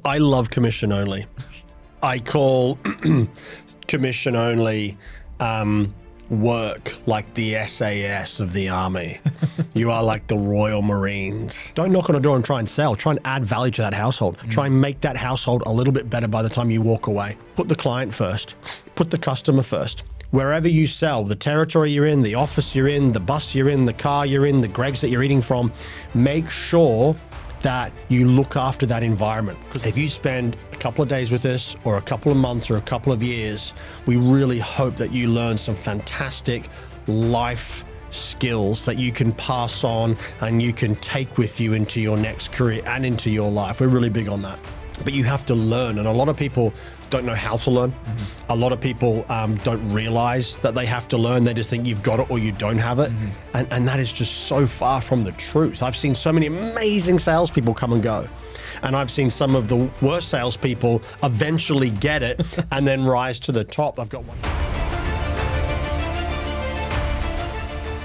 I love commission only. I call commission only work like the SAS of the Army. You are like the Royal Marines. Don't knock on a door and try and sell. Try and add value to that household. Try and make that household a little bit better by the time you walk away. Put the client first. Put the customer first. Wherever you sell, the territory you're in, the office you're in, the bus you're in, the car you're in, the Greggs that you're eating from, make sure that you look after that environment. If you spend a couple of days with us or a couple of months or a couple of years, we really hope that you learn some fantastic life skills that you can pass on and you can take with you into your next career and into your life. We're really big on that. But you have to learn, and a lot of people don't know how to learn. A lot of people don't realize that they have to learn. They just think you've got it or you don't have it. And that is just so far from the truth. I've seen so many amazing salespeople come and go. And I've seen some of the worst salespeople eventually get it and then rise to the top. I've got one.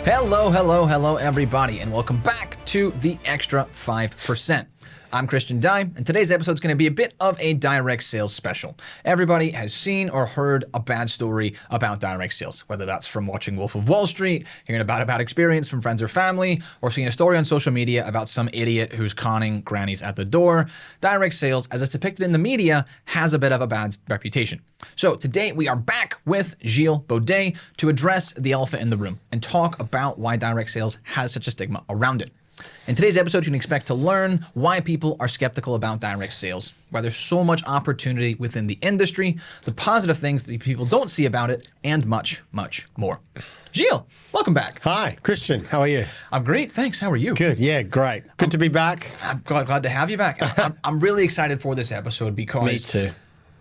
Hello, everybody, and welcome back to the Extra 5%. I'm Christian Dye, and today's episode is going to be a bit of a direct sales special. Everybody has seen or heard a bad story about direct sales, whether that's from watching Wolf of Wall Street, hearing about a bad experience from friends or family, or seeing a story on social media about some idiot who's conning grannies at the door. Direct sales, as it's depicted in the media, has a bit of a bad reputation. So today we are back with Gilles Baudet to address the elephant in the room and talk about why direct sales has such a stigma around it. In today's episode, you can expect to learn why people are skeptical about direct sales, why there's so much opportunity within the industry, the positive things that people don't see about it, and much, much more. Gilles, welcome back. Hi, Christian. How are you? I'm great, thanks. How are you? Good. Yeah, great. Good to be back. I'm glad to have you back. I'm really excited for this episode because Me too.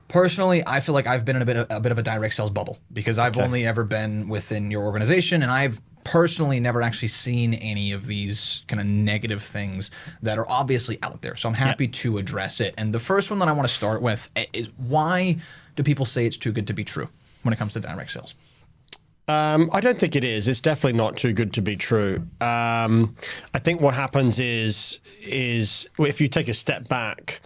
Personally, I feel like I've been in a bit of a direct sales bubble because I've only ever been within your organization, and I've personally never actually seen any of these kind of negative things that are obviously out there. So I'm happy to address it. And the first one that I want to start with is, why do people say it's too good to be true when it comes to direct sales? I don't think it is. It's definitely not too good to be true. I think what happens is if you take a step back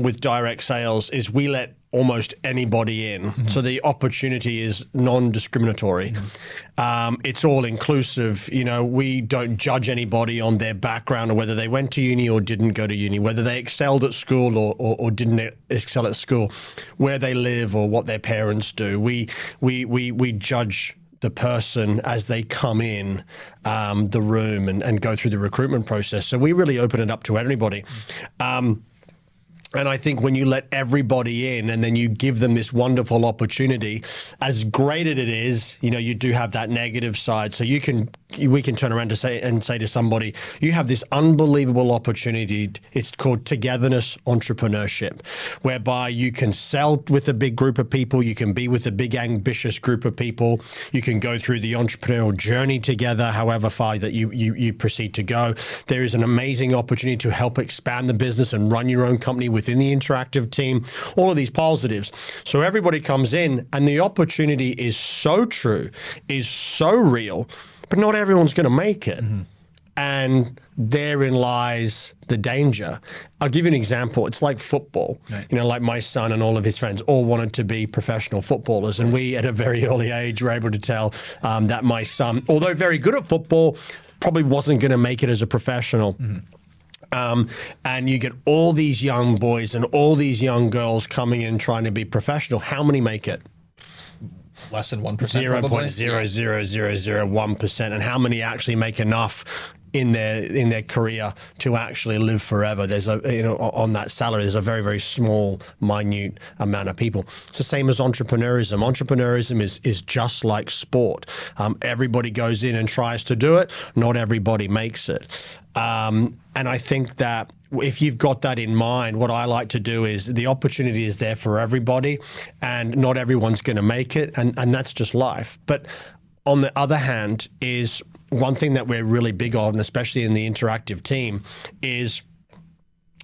with direct sales, is we let almost anybody in. So the opportunity is non-discriminatory. It's all inclusive. You know, we don't judge anybody on their background or whether they went to uni or didn't go to uni, whether they excelled at school or didn't excel at school, where they live or what their parents do. We judge the person as they come in the room and go through the recruitment process. So we really open it up to everybody. And I think when you let everybody in and then you give them this wonderful opportunity, as great as it is, you know, you do have that negative side. So we can turn around to say to somebody, you have this unbelievable opportunity. It's called togetherness entrepreneurship, whereby you can sell with a big group of people. You can be with a big ambitious group of people. You can go through the entrepreneurial journey together, however far that you proceed to go. There is an amazing opportunity to help expand the business and run your own company within the interactive team, all of these positives. So everybody comes in and the opportunity is so true, is so real, but not everyone's going to make it. And therein lies the danger. I'll give you an example. It's like football. Right. You know, like my son and all of his friends all wanted to be professional footballers. And we, at a very early age, were able to tell that my son, although very good at football, probably wasn't going to make it as a professional. And you get all these young boys and all these young girls coming in trying to be professional. How many make it? Less than 1%. 0.00001%. And how many actually make enough in their career to actually live forever? There's on that salary, there's a very, very small, minute amount of people. It's the same as entrepreneurism. Entrepreneurism is just like sport. Everybody goes in and tries to do it. Not everybody makes it. And I think that if you've got that in mind, what I like to do is the opportunity is there for everybody and not everyone's going to make it. And that's just life. But on the other hand is one thing that we're really big on, especially in the interactive team, is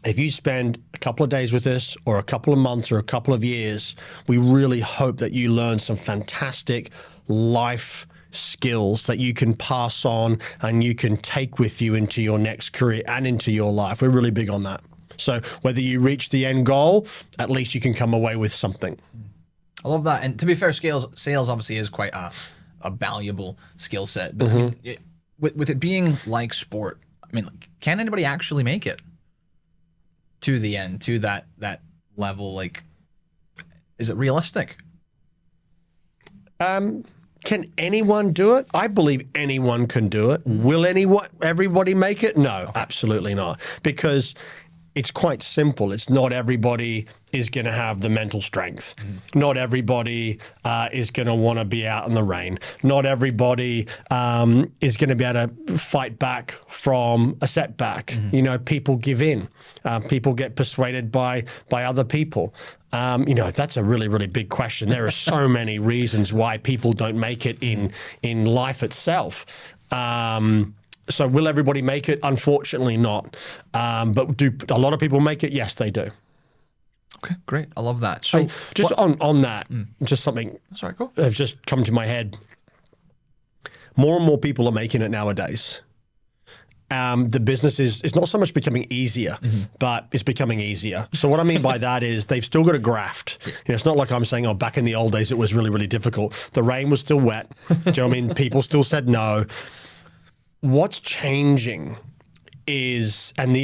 if you spend a couple of days with us or a couple of months or a couple of years, we really hope that you learn some fantastic life skills that you can pass on and you can take with you into your next career and into your life. We're really big on that. So whether you reach the end goal, at least you can come away with something. I love that. And to be fair, sales obviously is quite a valuable skill set. But I mean, with it being like sport, I mean, like, can anybody actually make it to the end, to that level? Like, is it realistic? Can anyone do it? I believe anyone can do it. Will everybody make it? No, absolutely not. Because it's quite simple. It's not everybody is going to have the mental strength. Not everybody is going to want to be out in the rain. Not everybody is going to be able to fight back from a setback. You know, people give in. People get persuaded by other people. You know, that's a really, really big question. There are so many reasons why people don't make it in life itself. So will everybody make it? Unfortunately not. But do a lot of people make it? Yes, they do. Okay, great. I love that. So just on that, just something sorry, cool. have just come to my head. More and more people are making it nowadays. The business is not so much becoming easier, but it's becoming easier. So what I mean by that is they've still got to graft. You know, it's not like I'm saying, oh, back in the old days, it was really, really difficult. The rain was still wet. Do you know what I mean? People still said no. What's changing is, and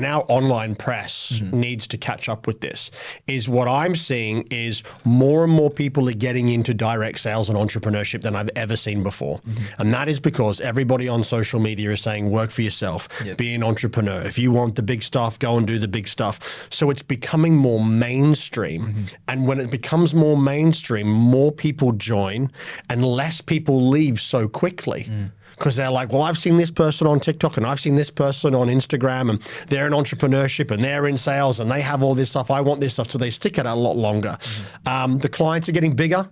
our online press needs to catch up with this, is what I'm seeing is more and more people are getting into direct sales and entrepreneurship than I've ever seen before. And that is because everybody on social media is saying, work for yourself, be an entrepreneur. If you want the big stuff, go and do the big stuff. So it's becoming more mainstream. And when it becomes more mainstream, more people join and less people leave so quickly. Because they're like, well, I've seen this person on TikTok and I've seen this person on Instagram and they're in entrepreneurship and they're in sales and they have all this stuff. I want this stuff. So they stick it out a lot longer. The clients are getting bigger.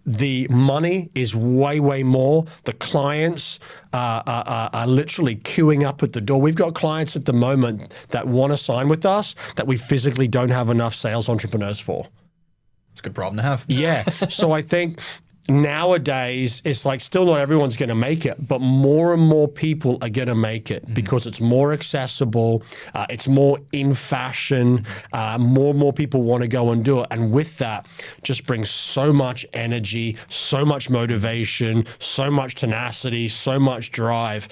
The money is way, way more. The clients are literally queuing up at the door. We've got clients at the moment that want to sign with us that we physically don't have enough sales entrepreneurs for. It's a good problem to have. Yeah. So I think nowadays, it's like still not everyone's going to make it, but more and more people are going to make it because it's more accessible, it's more in fashion, more and more people want to go and do it. And with that, just brings so much energy, so much motivation, so much tenacity, so much drive.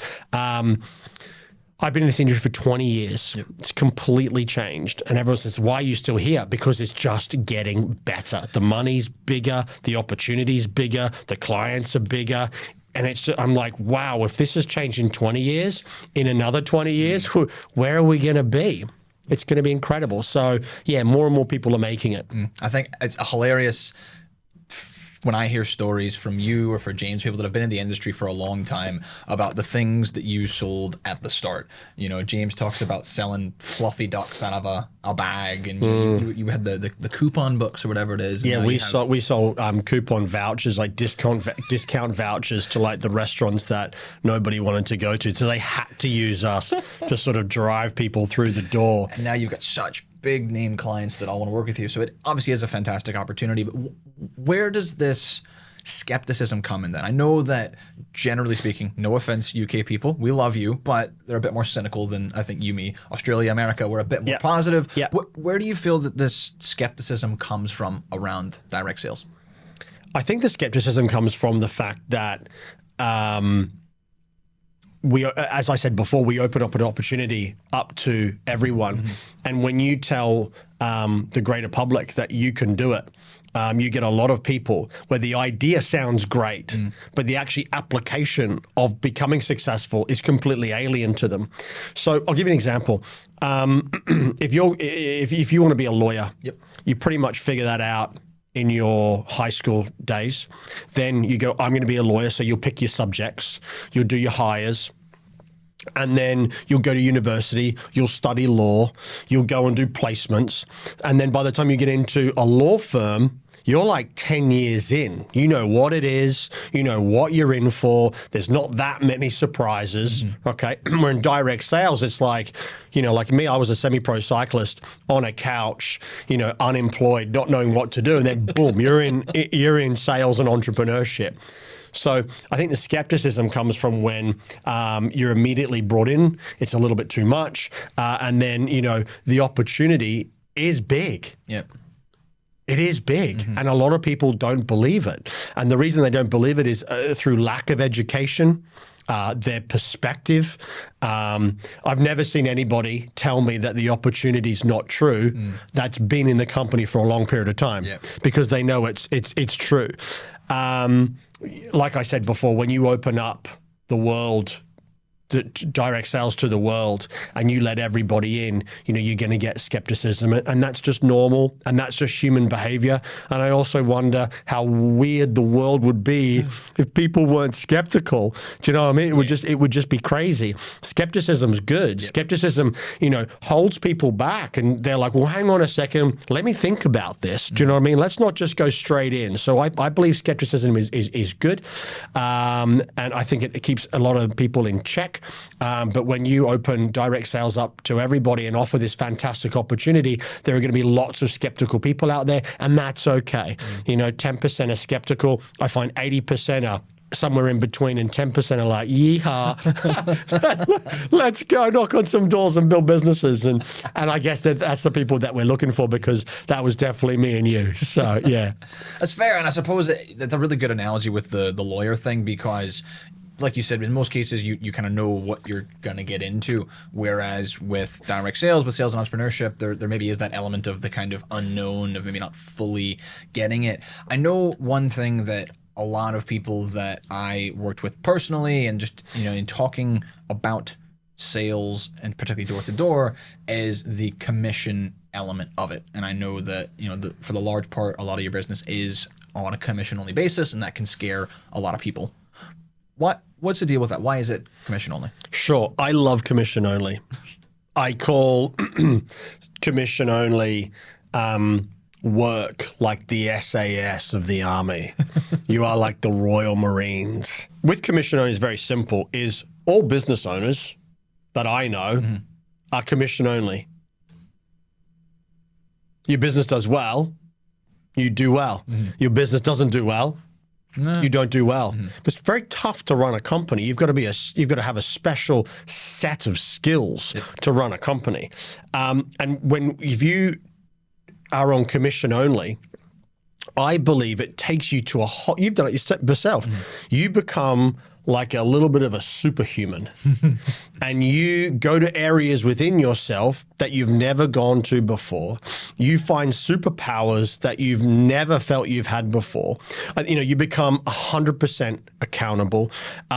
I've been in this industry for 20 years. It's completely changed. And everyone says, why are you still here? Because it's just getting better. The money's bigger, the opportunity's bigger, the clients are bigger. And I'm like, wow, if this has changed in 20 years, in another 20 years, where are we going to be? It's going to be incredible. So yeah, more and more people are making it. I think it's a hilarious when I hear stories from you or for James, people that have been in the industry for a long time about the things that you sold at the start. You know, James talks about selling fluffy ducks out of a bag, and you had the coupon books or whatever it is. Yeah, we sold coupon vouchers, like discount vouchers to like the restaurants that nobody wanted to go to. So they had to use us to sort of drive people through the door. And now you've got such big name clients that all want to work with you. So it obviously is a fantastic opportunity, but where does this skepticism come in then? I know that generally speaking, no offense, UK people, we love you, but they're a bit more cynical than I think you, me, Australia, America, we're a bit more positive. Where do you feel that this skepticism comes from around direct sales? I think the skepticism comes from the fact that we, as I said before, we open up an opportunity up to everyone. And when you tell the greater public that you can do it, you get a lot of people where the idea sounds great, but the actual application of becoming successful is completely alien to them. So I'll give you an example. If you want to be a lawyer, you pretty much figure that out in your high school days. Then you go, I'm going to be a lawyer. So you'll pick your subjects, you'll do your hires, and then you'll go to university, you'll study law, you'll go and do placements. And then by the time you get into a law firm, you're like 10 years in. You know what it is, you know what you're in for. There's not that many surprises, okay? We're in direct sales. It's like, you know, like me, I was a semi-pro cyclist on a couch, you know, unemployed, not knowing what to do. And then boom, you're in sales and entrepreneurship. So I think the skepticism comes from when you're immediately brought in, it's a little bit too much, and then, you know, the opportunity is big. Yep. It is big, and a lot of people don't believe it. And the reason they don't believe it is through lack of education, their perspective. I've never seen anybody tell me that the opportunity is not true that's been in the company for a long period of time, because they know it's true. Like I said before, when you open up the world, direct sales to the world, and you let everybody in, you know, you're going to get skepticism, and that's just normal, and that's just human behavior. And I also wonder how weird the world would be if people weren't skeptical. Do you know what I mean? It would just be crazy. Skepticism's good. Skepticism, you know, holds people back, and they're like, well, hang on a second, let me think about this. Do you know what I mean? Let's not just go straight in. So I believe skepticism is good, and I think it keeps a lot of people in check. But when you open direct sales up to everybody and offer this fantastic opportunity, there are going to be lots of skeptical people out there, and that's okay. You know, 10% are skeptical. I find 80% are somewhere in between, and 10% are like, yeehaw, let's go knock on some doors and build businesses. And I guess that's the people that we're looking for, because that was definitely me and you. So yeah. That's fair. And I suppose that's a really good analogy with the lawyer thing, because like you said, in most cases, you kind of know what you're going to get into. Whereas with direct sales, with sales and entrepreneurship, there maybe is that element of the kind of unknown, of maybe not fully getting it. I know one thing that a lot of people that I worked with personally, and just, you know, in talking about sales and particularly door to door, is the commission element of it. And I know that, you know, for the large part, a lot of your business is on a commission only basis, and that can scare a lot of people. What's the deal with that? Why is it commission only? Sure. I love commission only. I call commission only work like the SAS of the Army. You are like the Royal Marines. With commission only, is very simple, is all business owners that I know are commission only. Your business does well, you do well. Your business doesn't do well, you don't do well. But it's very tough to run a company. You've got to have a special set of skills to run a company. And if you are on commission only, I believe it takes you to you've done it yourself. You become like a little bit of a superhuman, and you go to areas within yourself that you've never gone to before. You find superpowers that you've never felt you've had before. You know, you become 100% accountable.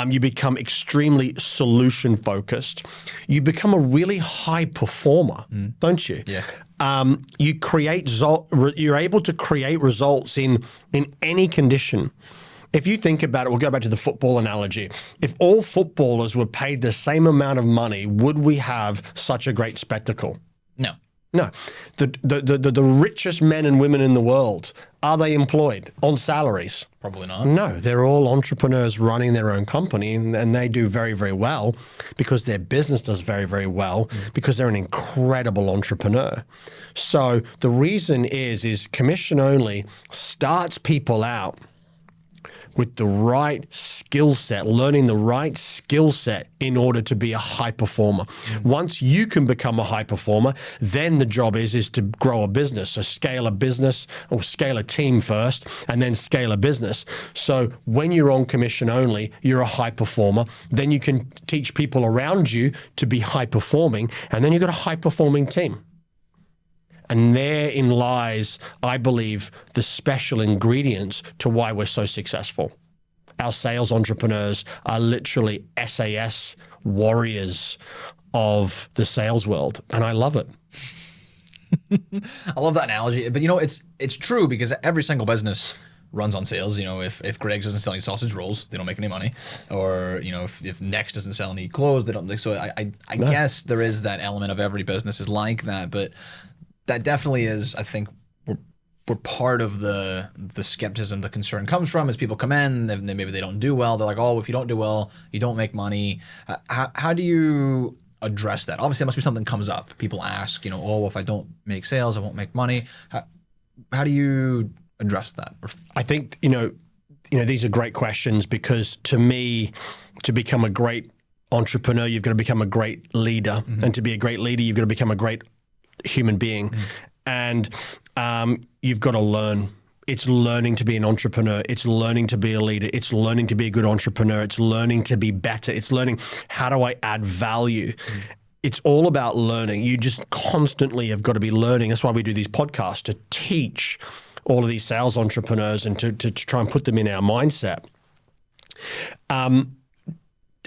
You become extremely solution focused. You become a really high performer, don't you? Yeah. You're able to create results in any condition. If you think about it, we'll go back to the football analogy. If all footballers were paid the same amount of money, would we have such a great spectacle? No. No. The richest men and women in the world, are they employed on salaries? Probably not. No, they're all entrepreneurs running their own company, and they do very, very well because their business does very, very well because they're an incredible entrepreneur. So the reason is commission only starts people out with the right skill set, learning the right skill set in order to be a high performer. Once you can become a high performer, then the job is to grow a business. So scale a business, or scale a team first, and then scale a business. So when you're on commission only, you're a high performer. Then you can teach people around you to be high performing, and then you've got a high performing team. And therein lies, I believe, the special ingredients to why we're so successful. Our sales entrepreneurs are literally SAS warriors of the sales world, and I love it. I love that analogy, but you know, it's true, because every single business runs on sales. You know, if Greg's doesn't sell any sausage rolls, they don't make any money. Or, you know, if Next doesn't sell any clothes, they don't. So I guess there is that element of every business is like that, but that definitely is, I think, where part of the skepticism, the concern comes from, is people come in, then maybe they don't do well. They're like, oh, if you don't do well, you don't make money. How do you address that? Obviously, it must be something comes up. People ask, you know, oh, if I don't make sales, I won't make money. How do you address that? I think, you know, these are great questions, because to me, to become a great entrepreneur, you've got to become a great leader. And to be a great leader, you've got to become a great human being. And you've got to learn. It's learning to be an entrepreneur. It's learning to be a leader. It's learning to be a good entrepreneur. It's learning to be better. It's learning, how do I add value? It's all about learning. You just constantly have got to be learning. That's why we do these podcasts, to teach all of these sales entrepreneurs and to try and put them in our mindset.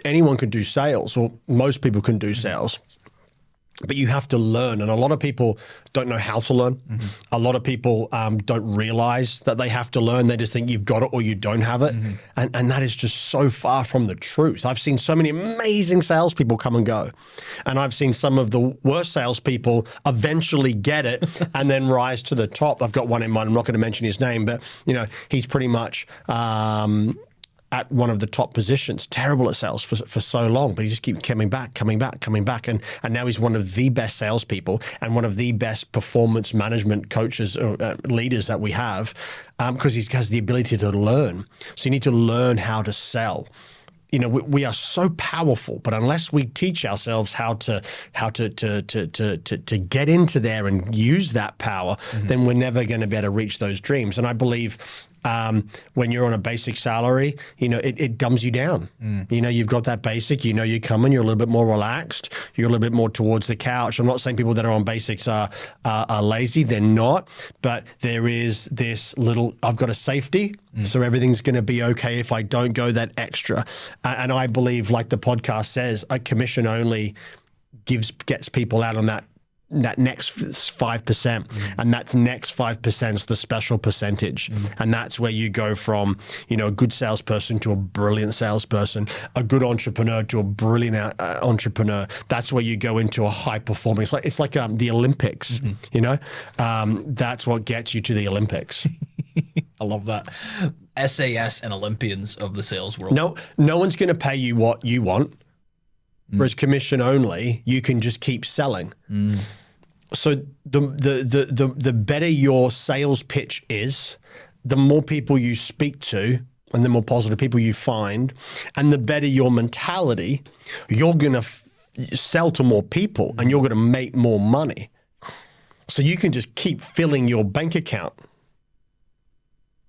Anyone can do sales, or most people can do sales. But you have to learn, and a lot of people don't know how to learn. A lot of people don't realize that they have to learn. They just think you've got it or you don't have it, and that is just so far from the truth. I've seen so many amazing salespeople come and go, and I've seen some of the worst salespeople eventually get it and then rise to the top. I've got one in mind. I'm not going to mention his name, but he's pretty much at one of the top positions, terrible at sales for so long, but he just keeps coming back. And now he's one of the best salespeople and one of the best performance management coaches or leaders that we have, because he has the ability to learn. So you need to learn how to sell. We are so powerful, but unless we teach ourselves how to get into there and use that power, then we're never going to be able to reach those dreams. And I believe when you're on a basic salary, it dumbs you down. You've got that basic, you're coming, you're a little bit more relaxed, you're a little bit more towards the couch. I'm not saying people that are on basics are lazy, they're not, but there is this little, I've got a safety, so everything's going to be okay if I don't go that extra. And I believe, like the podcast says, a commission only gets people out on that next 5%, and that next 5% is the special percentage. And that's where you go from, a good salesperson to a brilliant salesperson, a good entrepreneur to a brilliant entrepreneur. That's where you go into a high performing. It's like the Olympics, that's what gets you to the Olympics. I love that. SAS and Olympians of the sales world. No one's going to pay you what you want. Whereas commission only, you can just keep selling. So the better your sales pitch is, the more people you speak to and the more positive people you find, and the better your mentality, you're going to sell to more people and you're going to make more money. So you can just keep filling your bank account,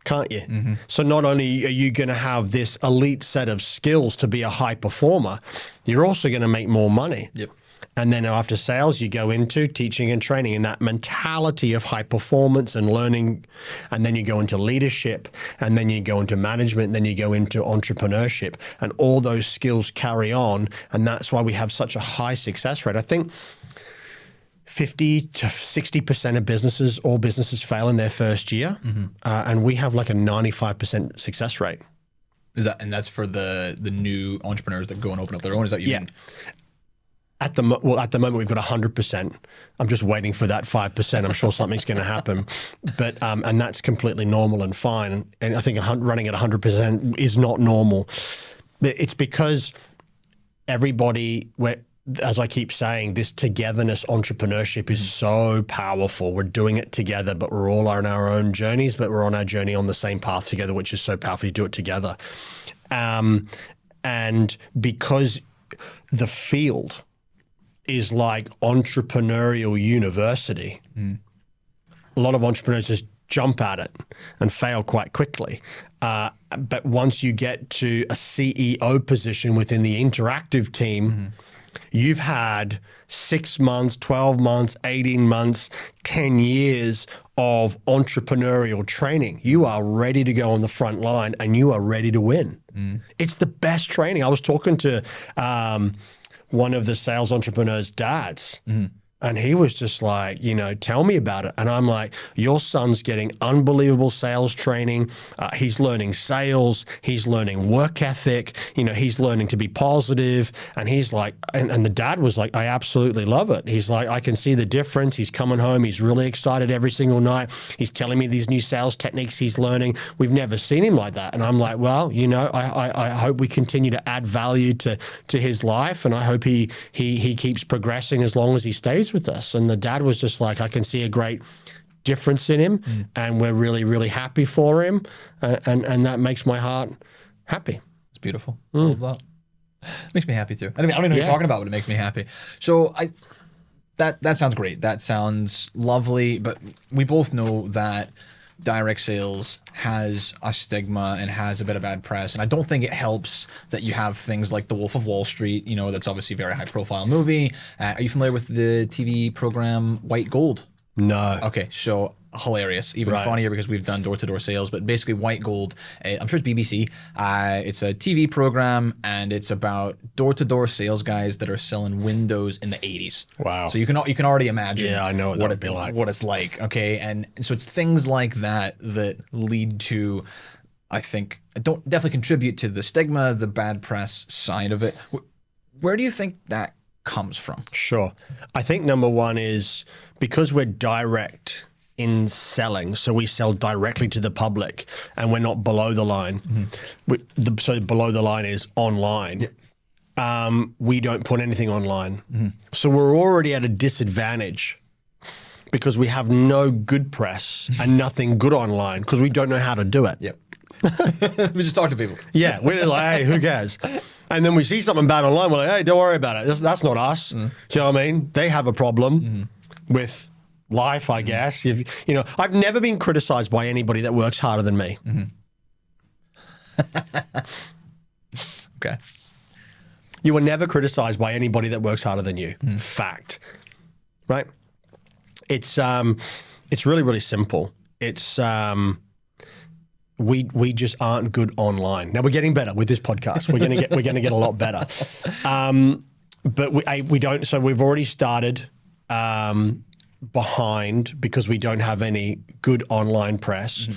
can't you? So not only are you going to have this elite set of skills to be a high performer, you're also going to make more money. And then after sales, you go into teaching and training, and that mentality of high performance and learning. And then you go into leadership, and then you go into management, and then you go into entrepreneurship, and all those skills carry on. And that's why we have such a high success rate. I think 50 to 60% of all businesses fail in their first year. And we have like a 95% success rate. And that's for the new entrepreneurs that go and open up their own? Is that what you mean? At the moment, we've got 100%. I'm just waiting for that 5%. I'm sure something's going to happen, but and that's completely normal and fine. And I think running at 100% is not normal. But it's because everybody, as I keep saying, this togetherness entrepreneurship is so powerful. We're doing it together, but we're all on our own journeys, but we're on our journey on the same path together, which is so powerful. You do it together, and because the field is like entrepreneurial university. A lot of entrepreneurs just jump at it and fail quite quickly. But once you get to a CEO position within the interactive team, you've had 6 months, 12 months, 18 months, 10 years of entrepreneurial training. You are ready to go on the front line and you are ready to win. It's the best training. I was talking to one of the sales entrepreneurs' dads, and he was just like, tell me about it. And I'm like, your son's getting unbelievable sales training. He's learning sales. He's learning work ethic. He's learning to be positive. And he's like, and the dad was like, I absolutely love it. He's like, I can see the difference. He's coming home. He's really excited every single night. He's telling me these new sales techniques he's learning. We've never seen him like that. And I'm like, well, I hope we continue to add value to his life. And I hope he keeps progressing as long as he stays with us. And the dad was just like, I can see a great difference in him, and we're really, really happy for him, and that makes my heart happy. It's beautiful. I love that. It makes me happy too. I don't even know what you're talking about, but it makes me happy. So that sounds great. That sounds lovely, but we both know that direct sales has a stigma and has a bit of bad press, and I don't think it helps that you have things like The Wolf of Wall Street, you know, that's obviously a very high profile movie. Are you familiar with the TV program White Gold? No. Okay, so hilarious, even funnier because we've done door-to-door sales, but basically White Gold, I'm sure it's BBC, it's a TV program, and it's about door-to-door sales guys that are selling windows in the 80s. Wow. So you can already imagine I know what it'd be like. What it's like, okay? And so it's things like that that lead to, I think, don't definitely contribute to the stigma, the bad press side of it. Where do you think that comes from? Sure. I think number one is because we're direct in selling, so we sell directly to the public, and we're not below the line. So below the line is online. We don't put anything online. So we're already at a disadvantage because we have no good press and nothing good online because we don't know how to do it. Yep. We just talk to people. Yeah, we're like, hey, who cares? And then we see something bad online, we're like, hey, don't worry about it. That's not us. Do you know what I mean? They have a problem with life, I guess. You know, I've never been criticized by anybody that works harder than me. Okay. You were never criticized by anybody that works harder than you. Fact. Right? It's really, really simple. It's we just aren't good online. Now we're getting better with this podcast. We're gonna get a lot better. But we don't. So we've already started behind because we don't have any good online press.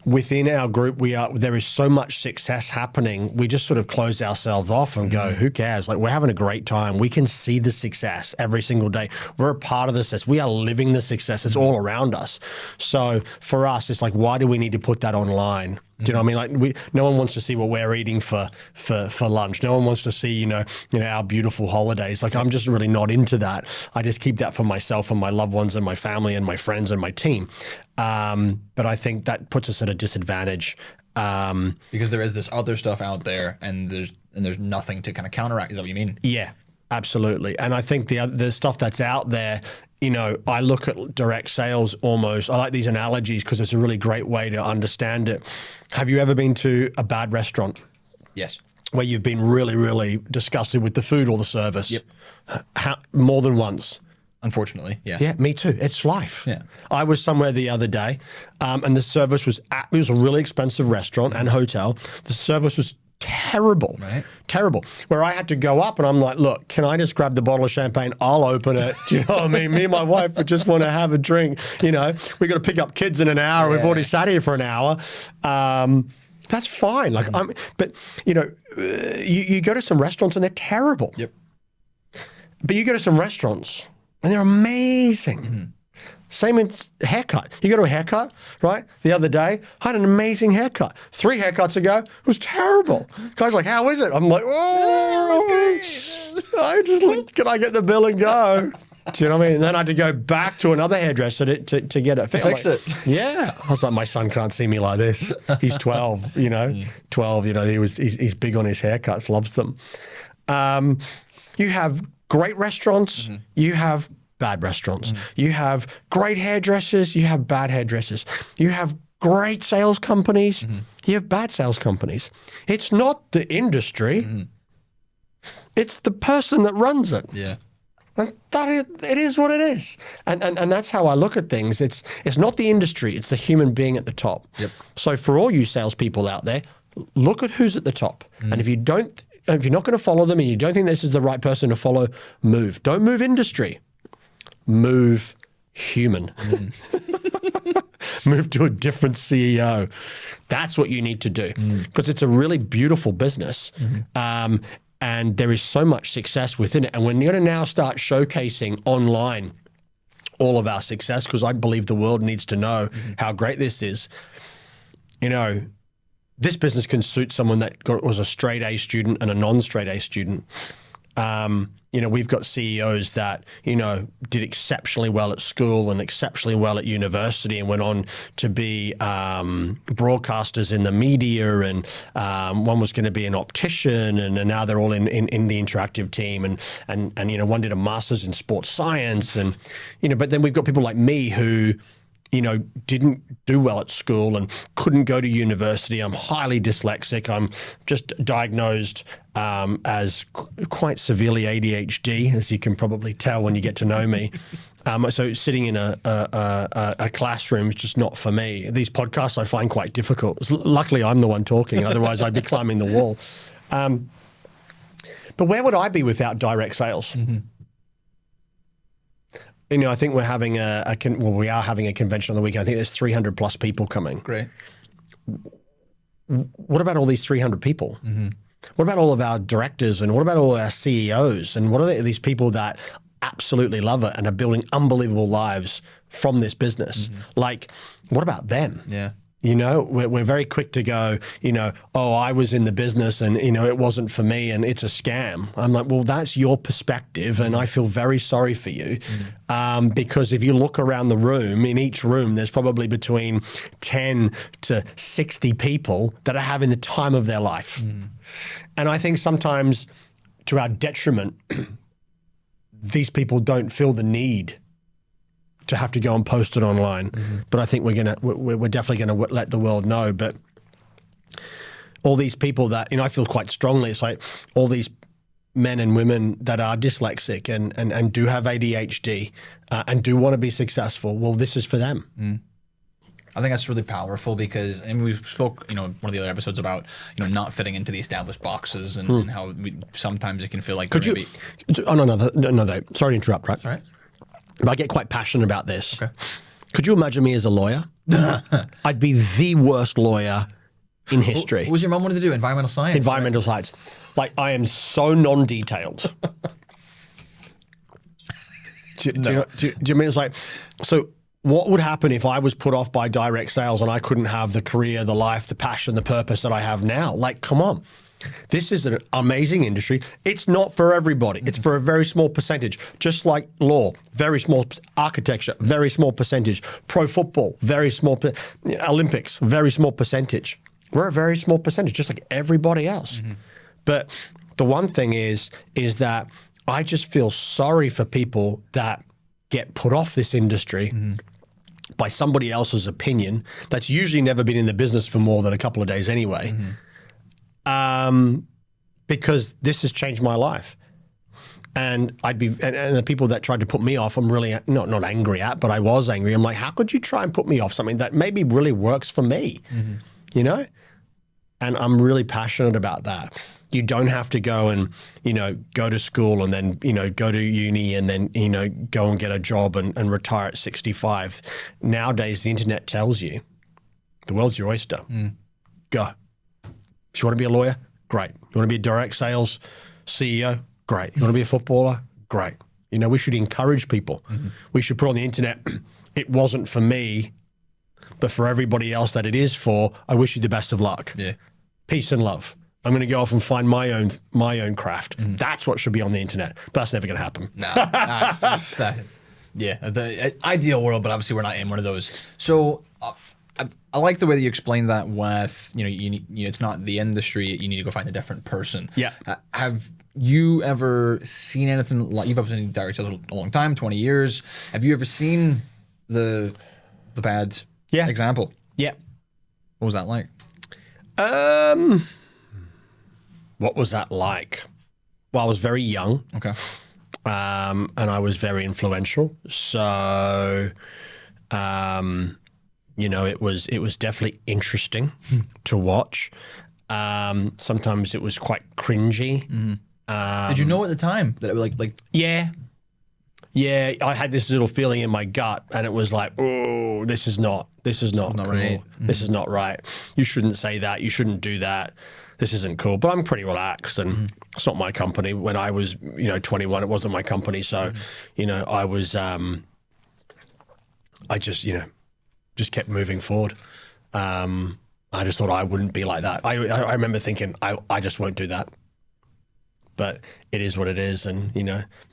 Within our group, there is so much success happening. We just sort of close ourselves off and go, who cares? Like, we're having a great time. We can see the success every single day. We're a part of the success. We are living the success. It's all around us. So for us, it's like, why do we need to put that online? Do you know what I mean? Like, no one wants to see what we're eating for lunch. No one wants to see, you know, our beautiful holidays. Like, I'm just really not into that. I just keep that for myself and my loved ones and my family and my friends and my team. But I think that puts us at a disadvantage. Because there is this other stuff out there, and there's nothing to kind of counteract. Is that what you mean? Yeah, absolutely. And I think the stuff that's out there, you know, I look at direct sales almost, I like these analogies because it's a really great way to understand it. Have you ever been to a bad restaurant? Yes. Where you've been really, really disgusted with the food or the service? Yep. More than once? Unfortunately, yeah. Yeah, me too. It's life. Yeah. I was somewhere the other day, and the service was it was a really expensive restaurant and hotel. The service was terrible. Right. Terrible. Where I had to go up and I'm like, look, can I just grab the bottle of champagne? I'll open it. Do you know what I mean? Me and my wife would just want to have a drink. You know, we got to pick up kids in an hour. We've already sat here for an hour. That's fine. Like, but you know, you go to some restaurants and they're terrible. Yep. But you go to some restaurants and they're amazing. Same in haircut. You go to a haircut, right? The other day, I had an amazing haircut. 3 haircuts ago, it was terrible. Guy's like, how is it? I'm like, oh, I just can I get the bill and go? Do you know what I mean? And then I had to go back to another hairdresser to get it fixed. Fix it. Yeah. I was like, my son can't see me like this. He's 12, you know, 12, you know, he's big on his haircuts, loves them. You have great restaurants, you have bad restaurants. You have great hairdressers, you have bad hairdressers. You have great sales companies, you have bad sales companies. It's not the industry, it's the person that runs it. Yeah. And it is what it is. And that's how I look at things. It's not the industry, it's the human being at the top. Yep. So for all you salespeople out there, look at who's at the top. And if you're not going to follow them and you don't think this is the right person to follow, move. Don't move industry. Move human. Move to a different CEO. That's what you need to do because it's a really beautiful business. And there is so much success within it. And we're going to now start showcasing online all of our success because I believe the world needs to know how great this is. You know, this business can suit someone that was a straight A student and a non-straight A student. You we've got CEOs that, did exceptionally well at school and exceptionally well at university and went on to be broadcasters in the media, and one was going to be an optician, and now they're all in the interactive team, and one did a master's in sports science, and but then we've got people like me who didn't do well at school and couldn't go to university. I'm highly dyslexic. I'm just diagnosed as quite severely ADHD, as you can probably tell when you get to know me. So sitting in a classroom is just not for me. These podcasts I find quite difficult. Luckily, I'm the one talking. Otherwise, I'd be climbing the wall. But where would I be without direct sales? Mm-hmm. I think we're having we are having a convention on the weekend. I think there's 300 plus people coming. Great. What about all these 300 people? Mm-hmm. What about all of our directors, and what about all our CEOs, and what are these people that absolutely love it and are building unbelievable lives from this business? Mm-hmm. Like, what about them? Yeah. We're very quick to go, oh, I was in the business and, it wasn't for me and it's a scam. I'm like, well, that's your perspective, and I feel very sorry for you. Mm-hmm. Because if you look around the room, in each room, there's probably between 10 to 60 people that are having the time of their life. Mm-hmm. And I think sometimes, to our detriment, these people don't feel the need to have to go and post it online. Mm-hmm. But I think we're definitely gonna let the world know. But all these people that, I feel quite strongly, it's like all these men and women that are dyslexic and do have ADHD and do want to be successful. Well, this is for them. Mm. I think that's really powerful because, and we spoke, one of the other episodes about, not fitting into the established boxes and how sometimes it can feel like. Could you? Oh no, sorry to interrupt. Right. That's all right. But I get quite passionate about this. Okay. Could you imagine me as a lawyer? I'd be the worst lawyer in history. What was your mom wanted to do? Environmental science? Environmental science. Like, I am so non-detailed. do you mean it's like, so what would happen if I was put off by direct sales and I couldn't have the career, the life, the passion, the purpose that I have now? Like, come on. This is an amazing industry. It's not for everybody. It's for a very small percentage. Just like law, very small. Architecture, very small percentage. Pro football, very small. Olympics, very small percentage. We're a very small percentage, just like everybody else. Mm-hmm. But the one thing is that I just feel sorry for people that get put off this industry by somebody else's opinion that's usually never been in the business for more than a couple of days anyway. Mm-hmm. Because this has changed my life, and and the people that tried to put me off, I'm really not angry at, but I was angry. I'm like, how could you try and put me off something that maybe really works for me, And I'm really passionate about that. You don't have to go and, go to school and then, go to uni and then, go and get a job and retire at 65. Nowadays, the internet tells you the world's your oyster. Go. If you want to be a lawyer, great. You want to be a direct sales CEO, great. You want to be a footballer, great. We should encourage people. Mm-hmm. We should put on the internet, it wasn't for me, but for everybody else that it is for, I wish you the best of luck. Yeah. Peace and love. I'm going to go off and find my own craft. Mm-hmm. That's what should be on the internet, but that's never going to happen. The ideal world, but obviously we're not in one of those. So I like the way that you explained that with, it's not the industry, you need to go find a different person. Yeah. Have you ever seen anything like, you've been in direct sales a long time, 20 years. Have you ever seen the bad example? Yeah. What was that like? What was that like? Well, I was very young. Okay. And I was very influential. So, it was definitely interesting to watch. Sometimes it was quite cringy. Mm-hmm. Did you know at the time that it was like? Yeah. I had this little feeling in my gut, and it was like, oh, this is not cool. Right. Mm-hmm. This is not right. You shouldn't say that. You shouldn't do that. This isn't cool. But I'm pretty relaxed, and it's not my company. When I was, 21, it wasn't my company. So, I was, I just kept moving forward. I just thought I wouldn't be like that. I remember thinking, I just won't do that. but it is what it is. And,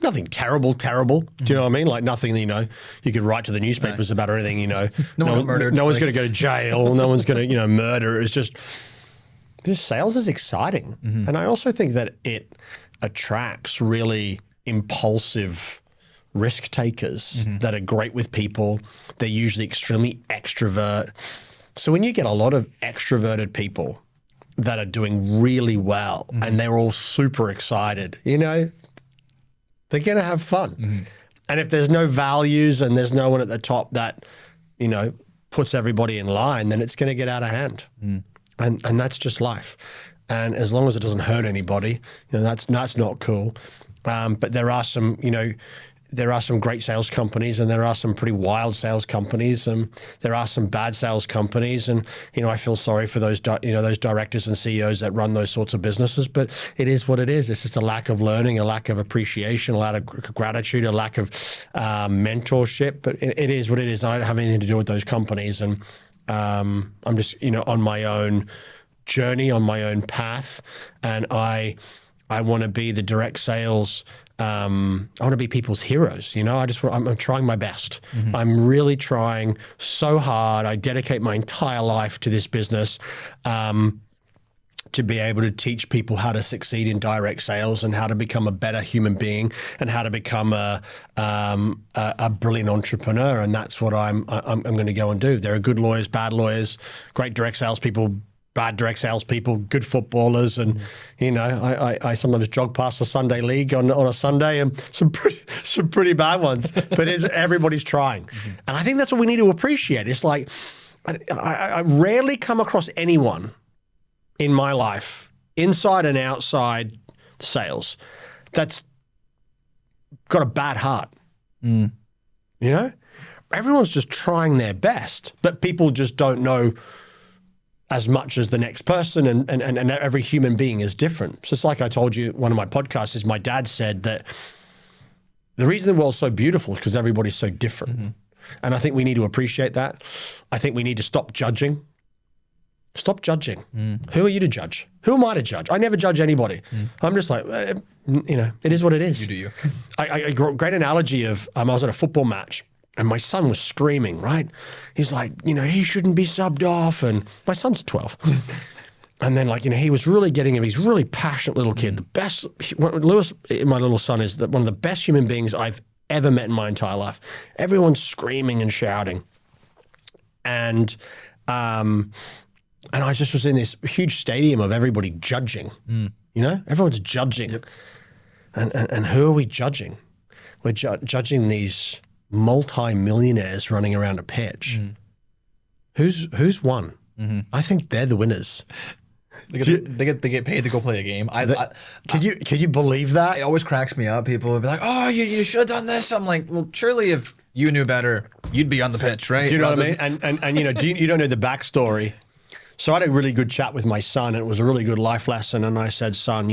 nothing terrible. Do you know what I mean? Like nothing, you could write to the newspapers about or anything, No one got murdered. No one's going to go to jail. No one's going to, murder. It's just sales is exciting. And I also think that it attracts really impulsive risk takers that are great with people. They're usually extremely extrovert. So when you get a lot of extroverted people that are doing really well and they're all super excited, they're going to have fun. And if there's no values and there's no one at the top that, puts everybody in line, then it's going to get out of hand. And that's just life. And as long as it doesn't hurt anybody, that's not cool. But there are some, there are some great sales companies and there are some pretty wild sales companies and there are some bad sales companies. And, I feel sorry for those, those directors and CEOs that run those sorts of businesses, but it is what it is. It's just a lack of learning, a lack of appreciation, a lack of gratitude, a lack of mentorship, but it is what it is. I don't have anything to do with those companies. And I'm just, on my own journey, on my own path. And I want to be the direct sales. I want to be people's heroes. I'm trying my best. I'm really trying so hard. I dedicate my entire life to this business, to be able to teach people how to succeed in direct sales and how to become a better human being and how to become a brilliant entrepreneur. And that's what I'm going to go and do. There are good lawyers, bad lawyers, great direct salespeople, bad direct salespeople, good footballers, and I sometimes jog past the Sunday league on a Sunday, and some pretty bad ones. But everybody's trying, and I think that's what we need to appreciate. It's like I rarely come across anyone in my life, inside and outside sales, that's got a bad heart. Everyone's just trying their best, but people just don't know as much as the next person, and every human being is different. So it's like I told you, one of my podcasts is my dad said that the reason the world's so beautiful is because everybody's so different. And I think we need to appreciate that. I think we need to stop judging. Stop judging. Who are you to judge? Who am I to judge? I never judge anybody. I'm just like, it is what it is. You do you. I great analogy of, I was at a football match and my son was screaming, right? He's like, he shouldn't be subbed off. And my son's 12. And then he was really getting him. He's a really passionate little kid. The best, Lewis, my little son, is one of the best human beings I've ever met in my entire life. Everyone's screaming and shouting. And I just was in this huge stadium of everybody judging, everyone's judging. Yep. And who are we judging? We're judging these multi-millionaires running around a pitch. Who's won? I think they're the winners. They get paid to go play a game. Can you believe that? It always cracks me up. People would be like, "Oh, you should have done this." I'm like, well, surely if you knew better, you'd be on the pitch, right? Do you know what I mean? And you don't know the backstory. So I had a really good chat with my son, and it was a really good life lesson. And I said, son,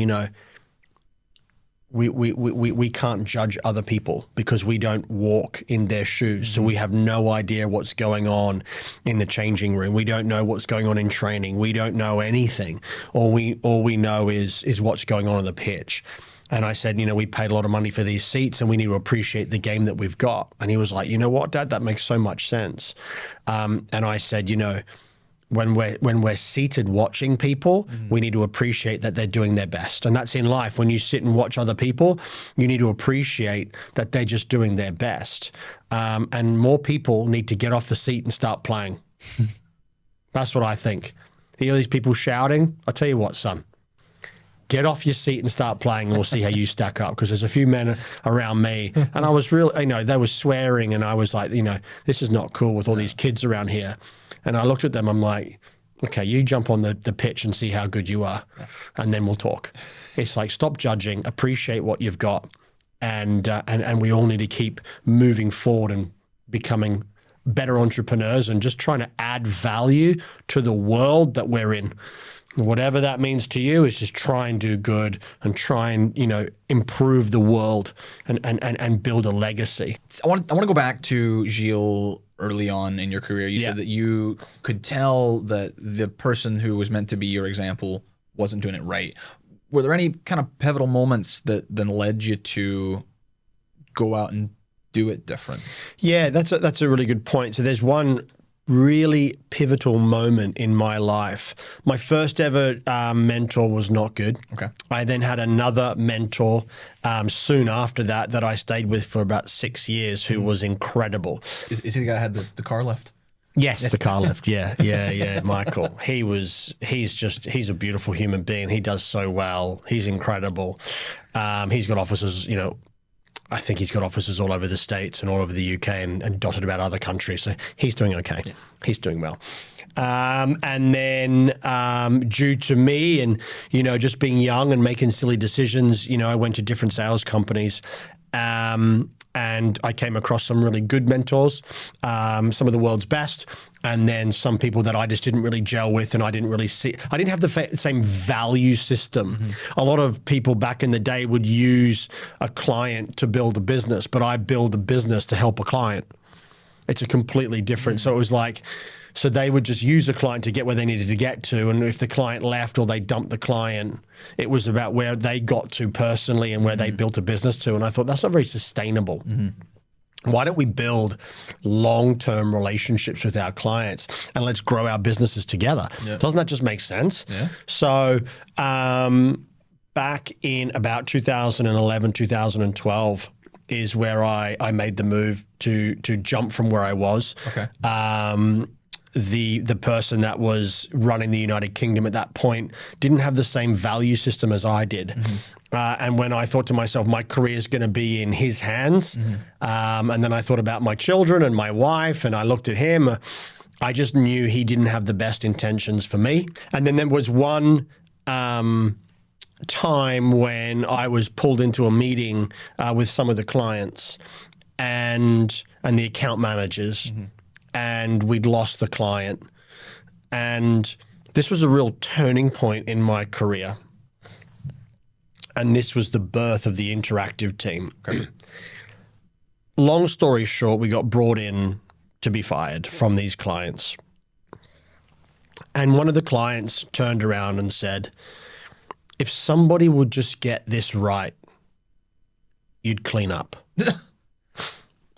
we can't judge other people because we don't walk in their shoes. So we have no idea what's going on in the changing room. We don't know what's going on in training. We don't know anything. All we know is what's going on the pitch. And I said, we paid a lot of money for these seats and we need to appreciate the game that we've got. And he was like, you know what, Dad, that makes so much sense. And I said, when we're seated watching people, we need to appreciate that they're doing their best. And that's in life. When you sit and watch other people, you need to appreciate that they're just doing their best. And more people need to get off the seat and start playing. That's what I think. You hear these people shouting? I'll tell you what, son. Get off your seat and start playing, and we'll see how you stack up. Because there's a few men around me, and I was really, they were swearing, and I was like, this is not cool with all these kids around here. And I looked at them, I'm like, okay, you jump on the pitch and see how good you are, and then we'll talk. It's like, stop judging, appreciate what you've got, and we all need to keep moving forward and becoming better entrepreneurs and just trying to add value to the world that we're in. Whatever that means to you is just try and do good and try and, improve the world and build a legacy. I want to go back to Gilles early on in your career. You said that you could tell that the person who was meant to be your example wasn't doing it right. were there any kind of pivotal moments that then led you to go out and do it different? Yeah, that's a really good point. So there's one really pivotal moment in my life. My first ever mentor was not good. Okay. I then had another mentor soon after that I stayed with for about 6 years, who was incredible. Is he the guy that had the car lift? Yes, the car lift. Yeah, Michael. He's a beautiful human being. He does so well. He's incredible. He's got offices, I think he's got offices all over the States and all over the UK and dotted about other countries. So he's doing okay. Yeah. He's doing well. And then due to me and, just being young and making silly decisions, I went to different sales companies. And I came across some really good mentors, some of the world's best, and then some people that I just didn't really gel with, and I didn't have the same value system. Mm-hmm. A lot of people back in the day would use a client to build a business, but I build a business to help a client. It's a completely different. Mm-hmm. So it was like, so they would just use a client to get where they needed to get to. And if the client left or they dumped the client, it was about where they got to personally and where they built a business to. And I thought, that's not very sustainable. Mm-hmm. Why don't we build long-term relationships with our clients and let's grow our businesses together? Yeah. Doesn't that just make sense? Yeah. So back in about 2011, 2012, is where I made the move to jump from where I was. Okay. The person that was running the United Kingdom at that point didn't have the same value system as I did. Mm-hmm. And when I thought to myself, my career is going to be in his hands, and then I thought about my children and my wife, and I looked at him, I just knew he didn't have the best intentions for me. And then there was one time when I was pulled into a meeting with some of the clients and the account managers, and we'd lost the client. And this was a real turning point in my career. And this was the birth of the interactive team. Okay. Long story short, we got brought in to be fired from these clients. And one of the clients turned around and said, if somebody would just get this right, you'd clean up.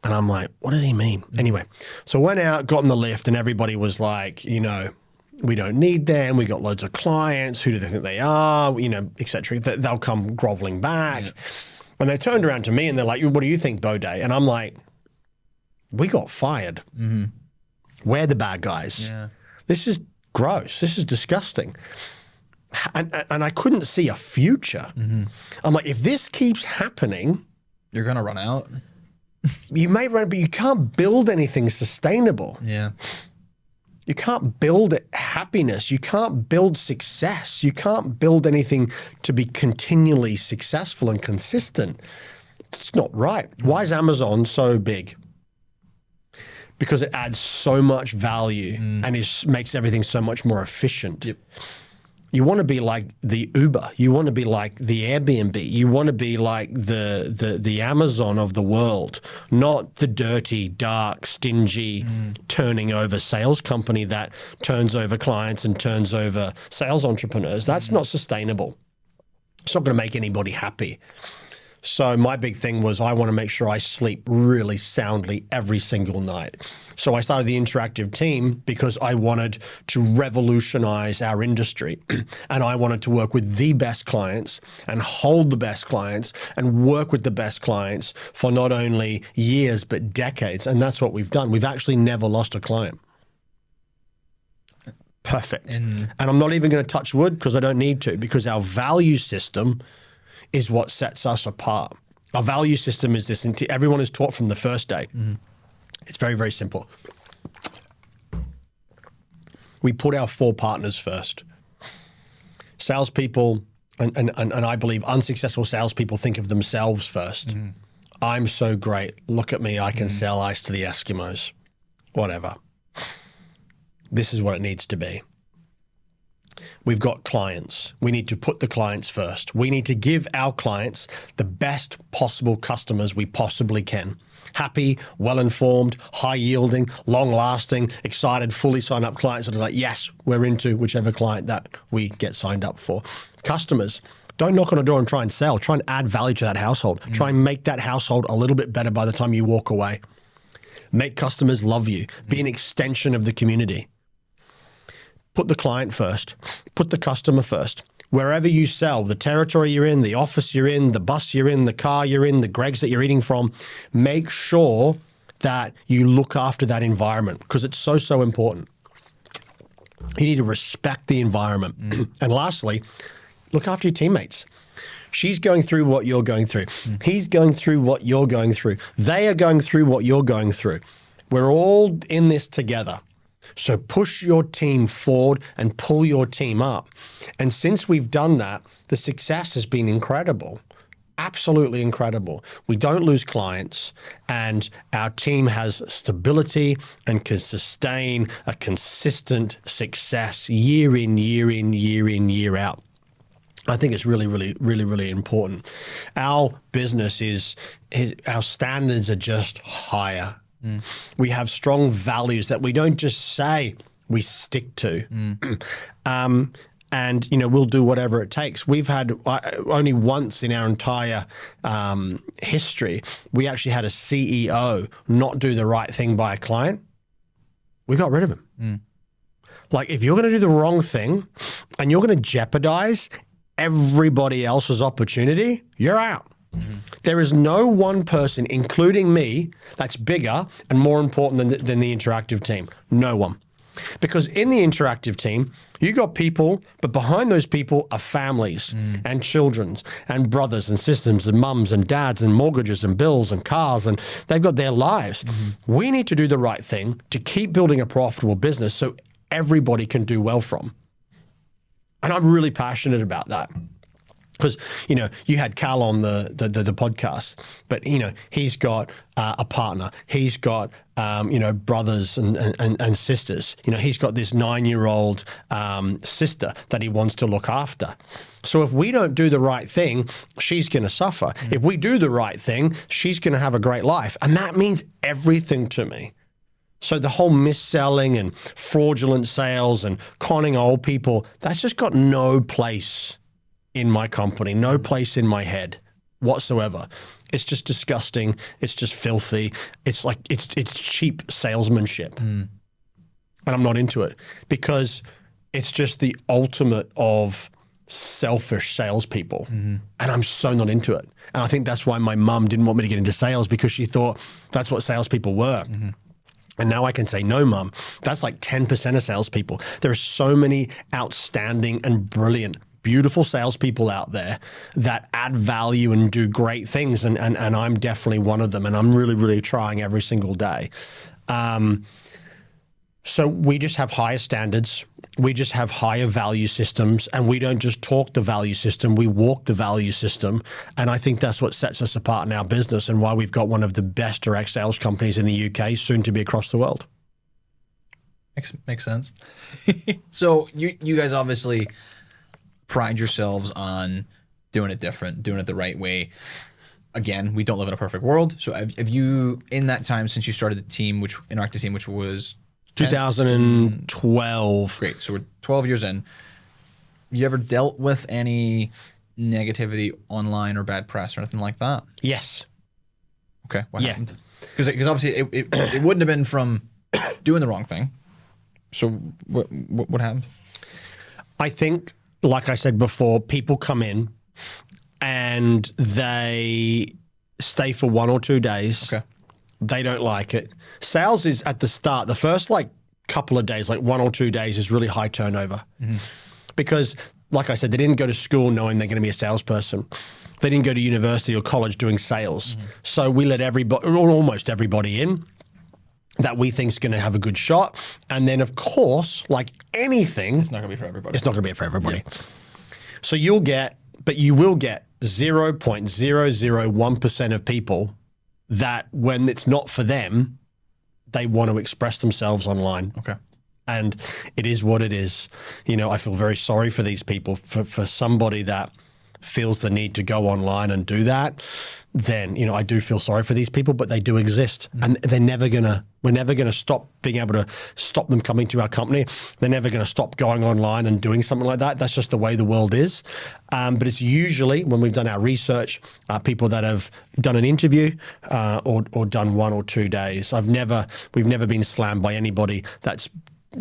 And I'm like, what does he mean? Anyway, so I went out, got in the lift, and everybody was like, we don't need them. We got loads of clients. Who do they think they are? Et cetera. They'll come groveling back. Yeah. And they turned around to me and they're like, what do you think, Baudet? And I'm like, we got fired. Mm-hmm. We're the bad guys. Yeah. This is gross. This is disgusting. And I couldn't see a future. Mm-hmm. I'm like, if this keeps happening, you're going to run out. You may run, but you can't build anything sustainable. Yeah. You can't build happiness. You can't build success. You can't build anything to be continually successful and consistent. It's not right. Why is Amazon so big? Because it adds so much value and makes everything so much more efficient. Yep. You want to be like the Uber. You want to be like the Airbnb. You want to be like the Amazon of the world, not the dirty, dark, stingy, turning over sales company that turns over clients and turns over sales entrepreneurs. That's not sustainable. It's not going to make anybody happy. So my big thing was I want to make sure I sleep really soundly every single night. So I started the interactive team because I wanted to revolutionize our industry. And I wanted to work with the best clients and hold the best clients and work with the best clients for not only years, but decades. And that's what we've done. We've actually never lost a client. Perfect. And I'm not even going to touch wood because I don't need to, because our value system is what sets us apart. Our value system is this, and everyone is taught from the first day. Mm-hmm. It's very, very simple. We put our 4 partners first. Salespeople, and I believe unsuccessful salespeople think of themselves first. Mm-hmm. I'm so great. Look at me. I can sell ice to the Eskimos. Whatever. This is what it needs to be. We've got clients. We need to put the clients first. We need to give our clients the best possible customers we possibly can. Happy, well-informed, high-yielding, long-lasting, excited, fully signed-up clients that are like, yes, we're into whichever client that we get signed up for. Customers, Don't knock on a door and try and sell. Try and add value to that household. Try and make that household a little bit better by the time you walk away. Make customers love you. Be an extension of the community. Put the client first. Put the customer first. Wherever you sell, the territory you're in, the office you're in, the bus you're in, the car you're in, the Greggs that you're eating from, make sure that you look after that environment because it's so, so important. You need to respect the environment. And lastly, look after your teammates. She's going through what you're going through. He's going through what you're going through. They are going through what you're going through. We're all in this together. So push your team forward and pull your team up. And since we've done that, the success has been incredible. Absolutely incredible. We don't lose clients and our team has stability and can sustain a consistent success year in, year in, year in, year out. I think it's really, really, really, really important. Our business our standards are just higher. We have strong values that we don't just say, we stick to. And, we'll do whatever it takes. We've had only once in our entire history, we actually had a CEO not do the right thing by a client. We got rid of him. Like if you're going to do the wrong thing and you're going to jeopardize everybody else's opportunity, you're out. There is no one person, including me, that's bigger and more important than the interactive team. No one. Because in the interactive team, you got people, but behind those people are families and children and brothers and sisters and mums and dads and mortgages and bills and cars, and they've got their lives. We need to do the right thing to keep building a profitable business so everybody can do well from. And I'm really passionate about that. Because, you had Cal on the podcast, but, he's got a partner. He's got, brothers and sisters. He's got this 9-year-old sister that he wants to look after. So if we don't do the right thing, she's going to suffer. If we do the right thing, she's going to have a great life. And that means everything to me. So the whole mis-selling and fraudulent sales and conning old people, that's just got no place in my company, no place in my head whatsoever. It's just disgusting. It's just filthy. It's like, it's cheap salesmanship. And I'm not into it because it's just the ultimate of selfish salespeople. And I'm so not into it. And I think that's why my mum didn't want me to get into sales because she thought that's what salespeople were. And now I can say, no, Mum, that's like 10% of salespeople. There are so many outstanding and brilliant, beautiful salespeople out there that add value and do great things. And I'm definitely one of them. And I'm really, really trying every single day. So we just have higher standards. We just have higher value systems. And we don't just talk the value system, we walk the value system. And I think that's what sets us apart in our business and why we've got one of the best direct sales companies in the UK, soon to be across the world. Makes sense. So you guys obviously pride yourselves on doing it different, doing it the right way. Again, we don't live in a perfect world. So have you, in that time since you started the team, interactive team, which was 2012. Great. So we're 12 years in. You ever dealt with any negativity online or bad press or anything like that? Yes. Okay. What happened? Because obviously it wouldn't have been from doing the wrong thing. So what happened? I think, like I said before, people come in and they stay for 1 or 2 days. Okay. They don't like it. Sales is at the start, the first couple of days, like 1 or 2 days is really high turnover. Because like I said, they didn't go to school knowing they're going to be a salesperson. They didn't go to university or college doing sales. So we let everybody, or almost everybody in that we think is going to have a good shot. And then of course, like anything, It's not going to be for everybody. it's not going to be for everybody. So you will get 0.001% of people that when it's not for them, they want to express themselves online. Okay. And it is what it is. I feel very sorry for these people. For somebody that feels the need to go online and do that, then, I do feel sorry for these people, but they do exist. And they're never going to We're never going to stop being able to stop them coming to our company. They're never going to stop going online and doing something like that. That's just the way the world is. But it's usually, when we've done our research, people that have done an interview or done 1 or 2 days. We've never been slammed by anybody that's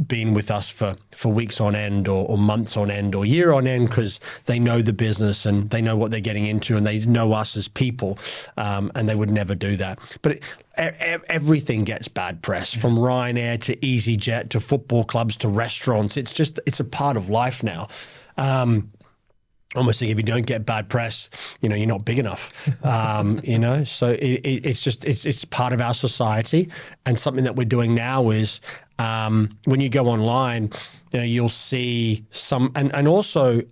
been with us for weeks on end or months on end or year on end, because they know the business and they know what they're getting into and they know us as people, and they would never do that. But everything gets bad press, from Ryanair to EasyJet to football clubs to restaurants. It's a part of life now. Almost like if you don't get bad press, you're not big enough, so it's part of our society. And something that we're doing now is, when you go online, you'll see some, and also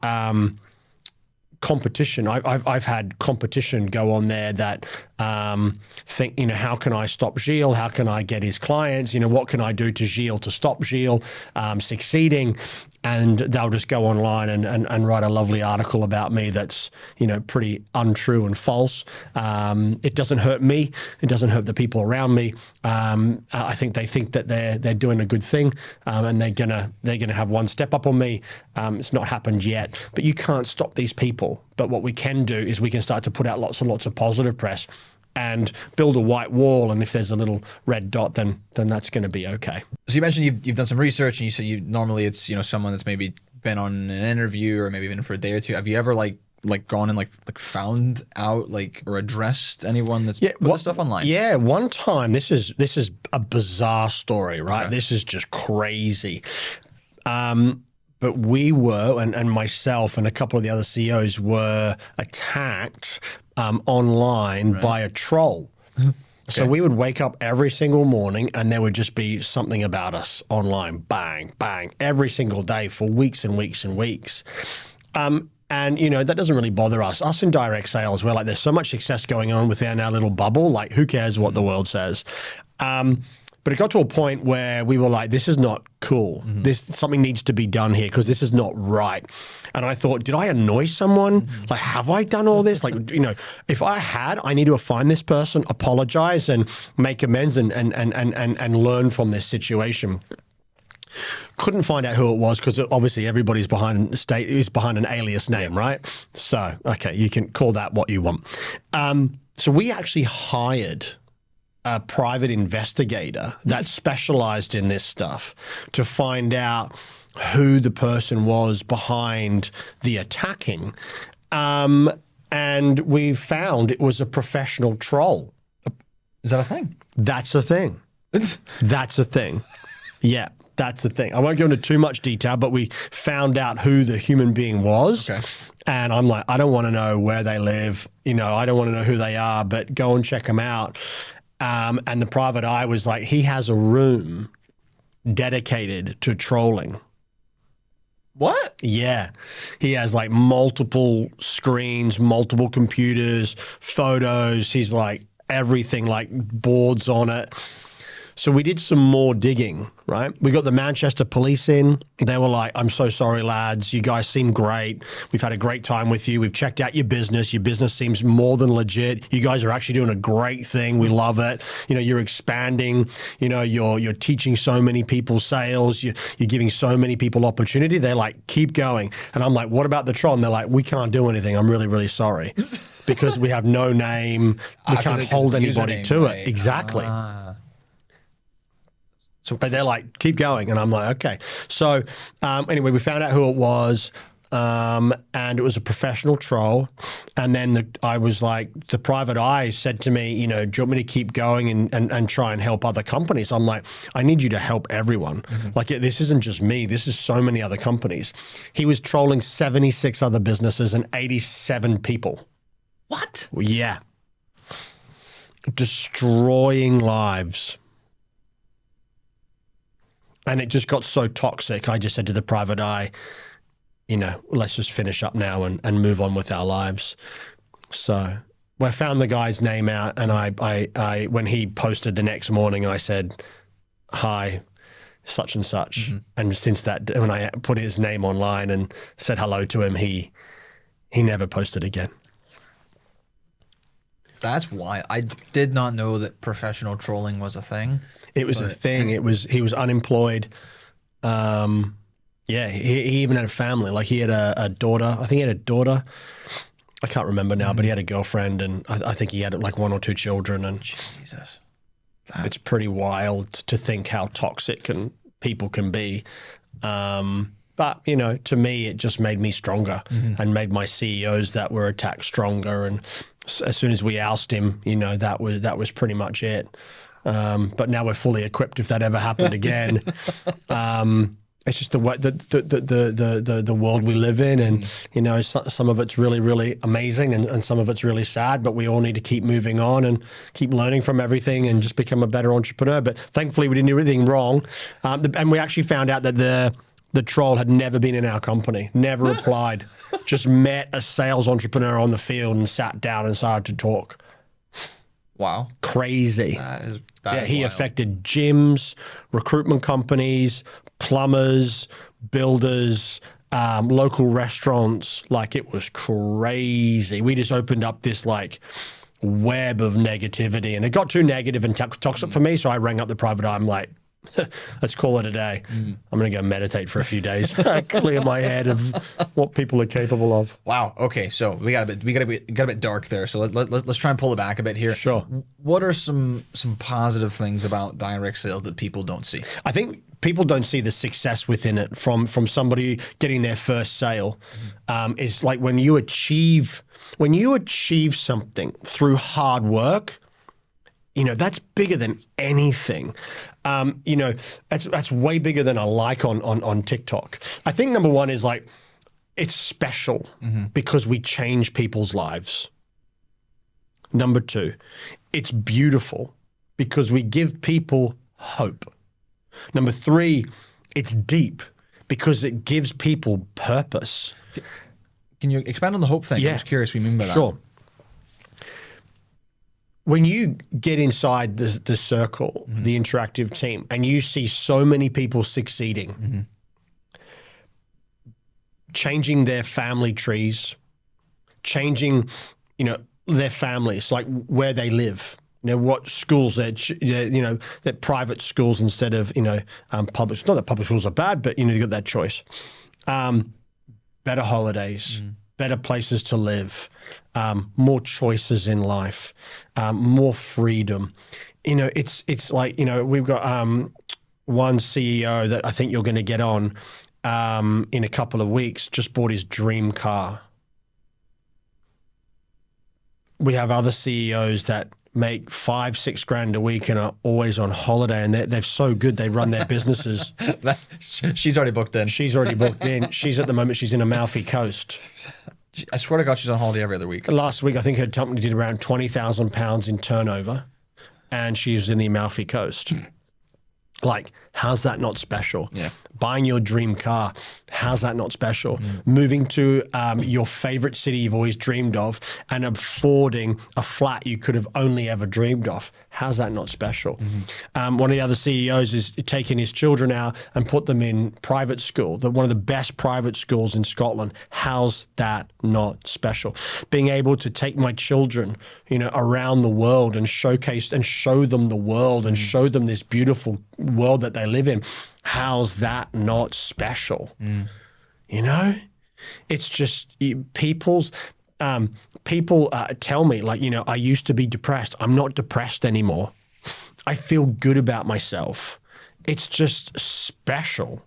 competition. I've had competition go on there that think, how can I stop Gilles? How can I get his clients? What can I do to Gilles to stop Gilles succeeding? And they'll just go online and write a lovely article about me that's, pretty untrue and false. It doesn't hurt me. It doesn't hurt the people around me. I think they think that they're doing a good thing, and they're gonna have one step up on me. It's not happened yet, but you can't stop these people. But what we can do is we can start to put out lots and lots of positive press and build a white wall. And if there's a little red dot, then that's going to be okay. So you mentioned you've done some research, and you said normally it's someone that's maybe been on an interview or maybe been for a day or two. Have you ever like gone and like found out or addressed anyone that's put this stuff online? Yeah, one time. This is a bizarre story, right? Okay. This is just crazy. But we were, and myself and a couple of the other CEOs were attacked online by a troll. Okay. So we would wake up every single morning and there would just be something about us online, bang, bang, every single day for weeks and weeks and weeks. And, that doesn't really bother us. Us in direct sales, we're like, there's so much success going on within our little bubble. Like, who cares what the world says? But it got to a point where we were like, this is not cool. Something needs to be done here, because this is not right. And I thought, did I annoy someone? Like, have I done all this? Like, if I had, I need to find this person, apologize and make amends and learn from this situation. Couldn't find out who it was, because obviously everybody's behind an alias name, right? So, okay, you can call that what you want. So we actually hired a private investigator that specialized in this stuff to find out who the person was behind the attacking. And we found it was a professional troll. Is that a thing? That's a thing. That's a thing. Yeah, that's the thing. I won't go into too much detail, but we found out who the human being was. Okay. And I'm like, I don't want to know where they live. I don't want to know who they are, but go and check them out. And the private eye was like, he has a room dedicated to trolling. What? Yeah. He has like multiple screens, multiple computers, photos. He's like everything, like boards on it. So we did some more digging, right? We got the Manchester police in. They were like, I'm so sorry, lads. You guys seem great. We've had a great time with you. We've checked out your business. Your business seems more than legit. You guys are actually doing a great thing. We love it. You're expanding. You're teaching so many people sales. You're giving so many people opportunity. They're like, keep going. And I'm like, what about the troll? And they're like, we can't do anything. I'm really, really sorry. Because we have no name. We can't hold anybody to it. Exactly. But they're like, keep going. And I'm like, okay. So anyway, we found out who it was, and it was a professional troll. And then I was like, the private eye said to me, do you want me to keep going and try and help other companies? I'm like, I need you to help everyone. Like, this isn't just me. This is so many other companies. He was trolling 76 other businesses and 87 people. What? Yeah. Destroying lives. And it just got so toxic. I just said to the private eye, let's just finish up now and move on with our lives. So I found the guy's name out, and I when he posted the next morning, I said, hi, such and such. And since that, when I put his name online and said hello to him, he never posted again. That's why I did not know that professional trolling was a thing. It was a thing. He was unemployed. Yeah, he even had a family. Like he had a daughter. I think he had a daughter. I can't remember now, but he had a girlfriend, and I think he had like 1 or 2 children. And Jesus, it's pretty wild to think how toxic people can be. But, you know, to me, it just made me stronger and made my CEOs that were attacked stronger. And as soon as we oust him, you know, that was pretty much it. But now we're fully equipped if that ever happened again. It's just the way the world we live in, and you know, some of it's really, really amazing, and some of it's really sad. But we all need to keep moving on and keep learning from everything, and just become a better entrepreneur. But thankfully, we didn't do anything wrong, and we actually found out that the troll had never been in our company, never applied, just met a sales entrepreneur on the field and sat down and started to talk. Wow, crazy. That is he wild. affected gyms, recruitment companies, plumbers, builders, local restaurants. Like, it was crazy. We just opened up this like web of negativity, and it got too negative and toxic for me. So I rang up the private eye. I'm like, let's call it a day. I'm going to go meditate for a few days, clear my head of what people are capable of. Wow. Okay. So we got a bit dark there. So let's try and pull it back a bit here. Sure. What are some positive things about direct sales that people don't see? I think people don't see the success within it from somebody getting their first sale. Is like when you achieve something through hard work, you know, that's bigger than anything. You know, that's way bigger than a like on TikTok. I think number one is like, it's special because we change people's lives. Number two, it's beautiful because we give people hope. Number three, it's deep because it gives people purpose. Can you expand on the hope thing? Yeah. I'm just curious what you mean by that. Sure. When you get inside the circle, the interactive team, and you see so many people succeeding, changing their family trees, changing, you know, their families, like where they live, you know, what schools you know, they're private schools instead of, you know, public. Not that public schools are bad, but you know, you got that choice. Better holidays, better places to live, more choices in life, more freedom. You know, it's like, you know, we've got one CEO that I think you're going to get on in a couple of weeks, just bought his dream car. We have other CEOs that make $5-6 grand a week and are always on holiday, and they're so good they run their businesses. She's already booked in. She's already booked in. She's at the moment, she's in Amalfi Coast. I swear to God, she's on holiday every other week. Last week, I think her company did around £20,000 in turnover, and she was in the Amalfi Coast. Like, how's that not special? Yeah. Buying your dream car, how's that not special? Moving to your favorite city you've always dreamed of and affording a flat you could have only ever dreamed of, how's that not special? One of the other CEOs is taking his children out and put them in private school, one of the best private schools in Scotland. How's that not special? Being able to take my children, you know, around the world and showcase and show them the world and show them this beautiful world that they live in. How's that not special? You know, it's just people tell me, like, you know, I used to be depressed. I'm not depressed anymore. I feel good about myself. It's just special.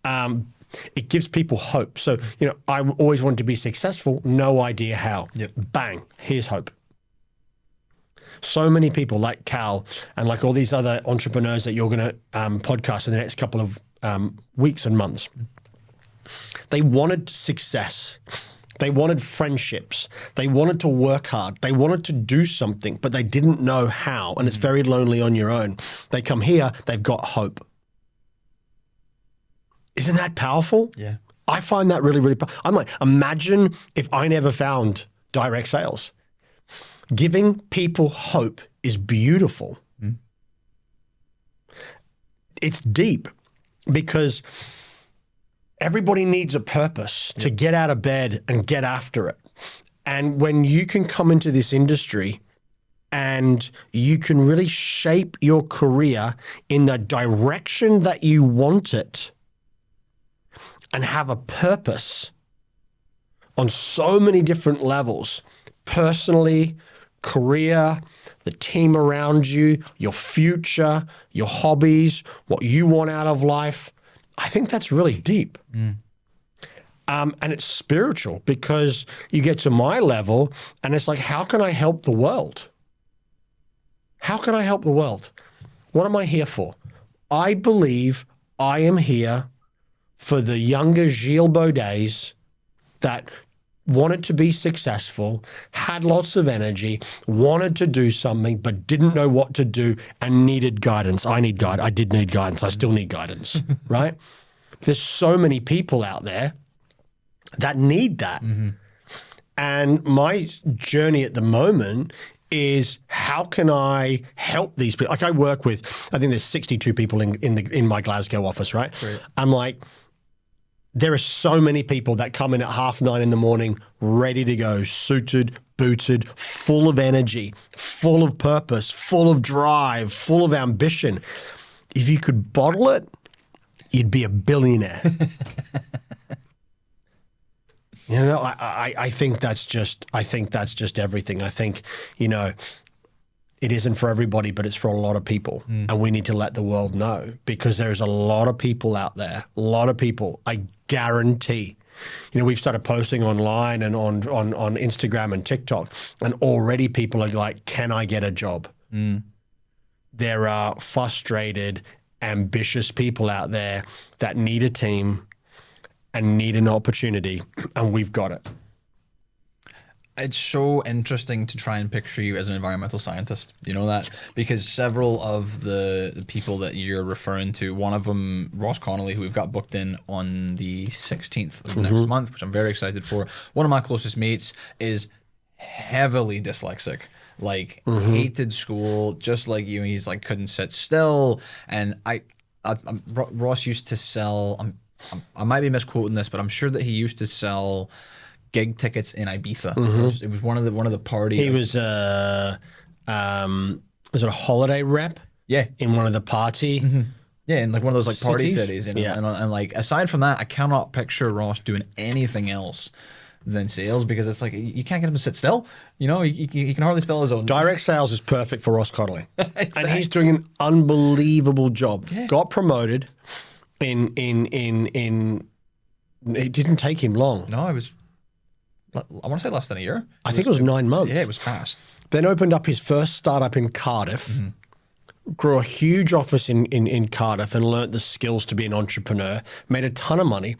It gives people hope. So, you know, I always wanted to be successful. No idea how. Yep. Bang, here's hope. So many people like Cal and like all these other entrepreneurs that you're going to podcast in the next couple of weeks and months. They wanted success. They wanted friendships. They wanted to work hard. They wanted to do something, but they didn't know how. And it's very lonely on your own. They come here, they've got hope. Isn't that powerful? Yeah. I find that really, really powerful. I'm like, imagine if I never found direct sales. Giving people hope is beautiful. It's deep because everybody needs a purpose to get out of bed and get after it. And when you can come into this industry and you can really shape your career in the direction that you want it and have a purpose on so many different levels, personally, career, the team around you, your future, your hobbies, what you want out of life. I think that's really deep. And it's spiritual because you get to my level and it's like, how can I help the world? How can I help the world? What am I here for? I believe I am here for the younger Gilles Baudets that wanted to be successful, had lots of energy, wanted to do something, but didn't know what to do and needed guidance. I need guidance. I did need guidance. I still need guidance, right? There's so many people out there that need that. And my journey at the moment is how can I help these people? Like I work with, I think there's 62 people in my Glasgow office, right? I'm like, there are so many people that come in at 9:30 in the morning, ready to go, suited, booted, full of energy, full of purpose, full of drive, full of ambition. If you could bottle it, you'd be a billionaire. You know, I think that's just everything. I think, you know, it isn't for everybody, but it's for a lot of people. And we need to let the world know because there's a lot of people out there, a lot of people, I guarantee. You know, we've started posting online and on Instagram and TikTok, and already people are like, can I get a job? There are frustrated, ambitious people out there that need a team and need an opportunity, and we've got it. It's so interesting to try and picture you as an environmental scientist, you know that? Because several of the people that you're referring to, one of them, Ross Connelly, who we've got booked in on the 16th of next month, which I'm very excited for. One of my closest mates is heavily dyslexic, like hated school, just like you. He's like, couldn't sit still. And Ross used to sell, I might be misquoting this, but I'm sure that he used to sell gig tickets in Ibiza. It was one of the party. He was it a holiday rep? Yeah, in one of the party. Yeah, in like one of those like party cities. cities. You know? And like aside from that, I cannot picture Ross doing anything else than sales because it's like you can't get him to sit still. You know, he can hardly spell his own. Direct sales is perfect for Ross Connelly, and he's doing an unbelievable job. Yeah. Got promoted in. It didn't take him long. No, it was. I want to say less than a year. I think it was 9 months. Yeah, it was fast. Then opened up his first startup in Cardiff, grew a huge office in Cardiff and learnt the skills to be an entrepreneur, made a ton of money,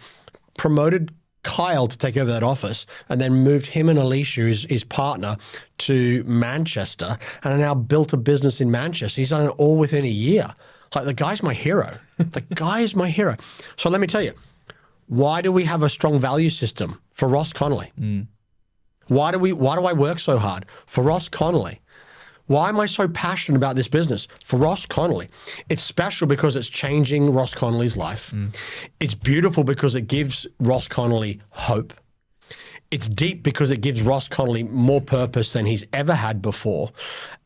promoted Kyle to take over that office, and then moved him and Alicia, his partner, to Manchester, and now built a business in Manchester. He's done it all within a year. Like, the guy's my hero. The guy is my hero. So let me tell you, why do we have a strong value system? For Ross Connelly. Why do I work so hard? For Ross Connelly. Why am I so passionate about this business? For Ross Connelly. It's special because it's changing Ross Connelly's life. It's beautiful because it gives Ross Connelly hope. It's deep because it gives Ross Connelly more purpose than he's ever had before.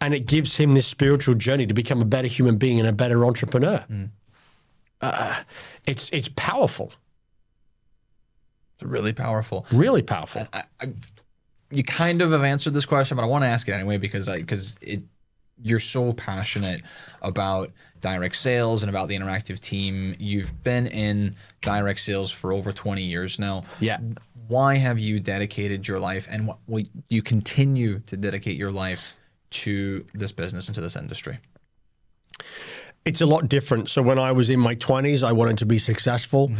And it gives him this spiritual journey to become a better human being and a better entrepreneur. It's powerful. It's really powerful. Really powerful. You kind of have answered this question, but I want to ask it anyway because you're so passionate about direct sales and about the interactive team. You've been in direct sales for over 20 years now. Yeah. Why have you dedicated your life and will you continue to dedicate your life to this business and to this industry? It's a lot different. So when I was in my 20s, I wanted to be successful.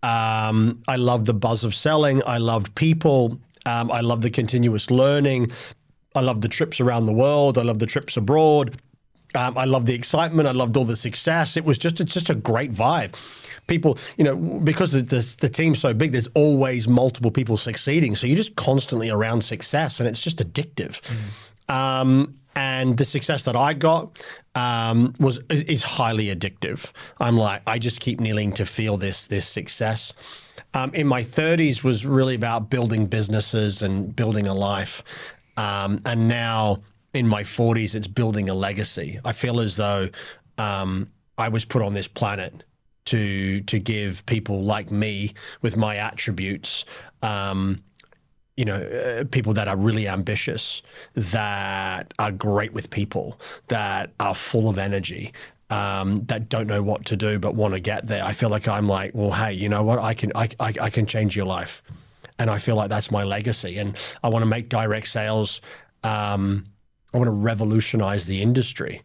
I loved the buzz of selling. I loved people. I loved the continuous learning. I loved the trips around the world. I loved the trips abroad. I loved the excitement. I loved all the success. It's just a great vibe. People, you know, because the team's so big, there's always multiple people succeeding. So you're just constantly around success, and it's just addictive. And the success that I got is highly addictive. I'm like, I just keep needing to feel this success. In my 30s was really about building businesses and building a life. And now in my 40s, it's building a legacy. I feel as though I was put on this planet to give people like me with my attributes, people that are really ambitious, that are great with people, that are full of energy, that don't know what to do but want to get there. I feel like I'm like, well, hey, you know what? I can change your life, and I feel like that's my legacy. And I want to make direct sales. I want to revolutionize the industry.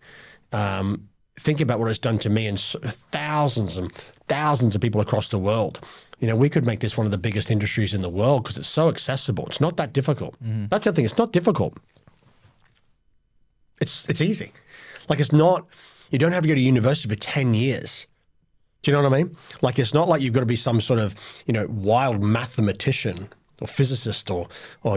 Think about what it's done to me and thousands and thousands of people across the world. We could make this one of the biggest industries in the world because it's so accessible. It's not that difficult. That's the thing. It's not difficult. It's easy. Like, it's not, you don't have to go to university for 10 years. Do you know what I mean? Like, it's not like you've got to be some sort of, wild mathematician or physicist, or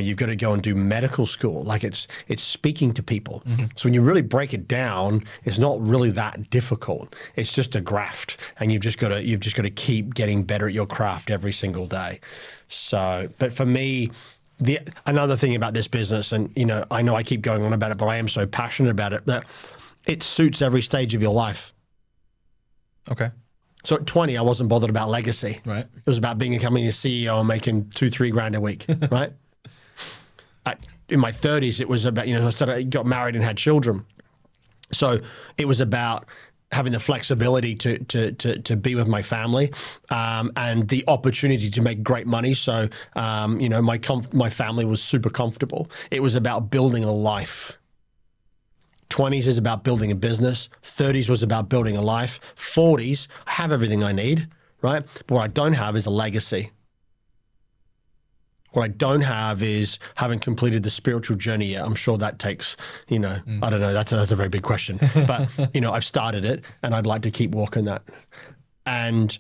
you've got to go and do medical school. Like, it's speaking to people. So when you really break it down, it's not really that difficult. It's just a graft, and you've just got to keep getting better at your craft every single day. So, but for me, another thing about this business, and I know I keep going on about it, but I am so passionate about it, that it suits every stage of your life. Okay. So at 20, I wasn't bothered about legacy. Right. It was about becoming a CEO and making $2-3 grand a week, right? In my 30s, it was about, I got married and had children. So it was about having the flexibility to be with my family, and the opportunity to make great money. So, my family was super comfortable. It was about building a life. 20s is about building a business. 30s was about building a life. 40s, I have everything I need, right? But what I don't have is a legacy. What I don't have is having completed the spiritual journey yet. I'm sure that takes, I don't know, that's a very big question. But, I've started it, and I'd like to keep walking that. And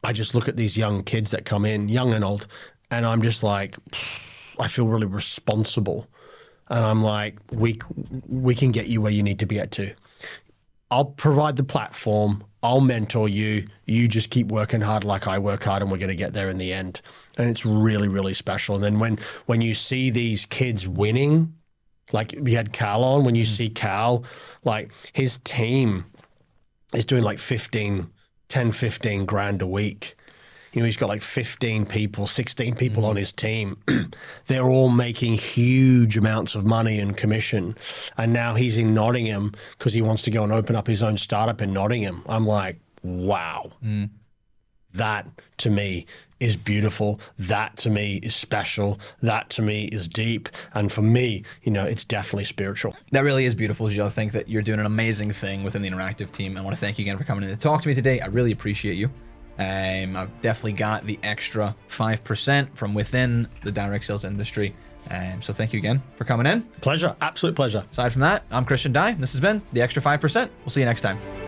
I just look at these young kids that come in, young and old, and I'm just like, I feel really responsible. And I'm like, we can get you where you need to be at too. I'll provide the platform. I'll mentor you. You just keep working hard like I work hard, and we're going to get there in the end. And it's really, really special. And then when you see these kids winning, like we had Cal on, when you see Cal, like his team is doing like 15 grand a week. He's got like 15 people, 16 people on his team. They're all making huge amounts of money and commission. And now he's in Nottingham because he wants to go and open up his own startup in Nottingham. I'm like, wow. That to me is beautiful. That to me is special. That to me is deep. And for me, it's definitely spiritual. That really is beautiful, Gilles. I think that you're doing an amazing thing within the Interactive team. I want to thank you again for coming in to talk to me today. I really appreciate you. I've definitely got the extra 5% from within the direct sales industry. So thank you again for coming in. Pleasure. Absolute pleasure. Aside from that, I'm Christian Dye. This has been the extra 5%. We'll see you next time.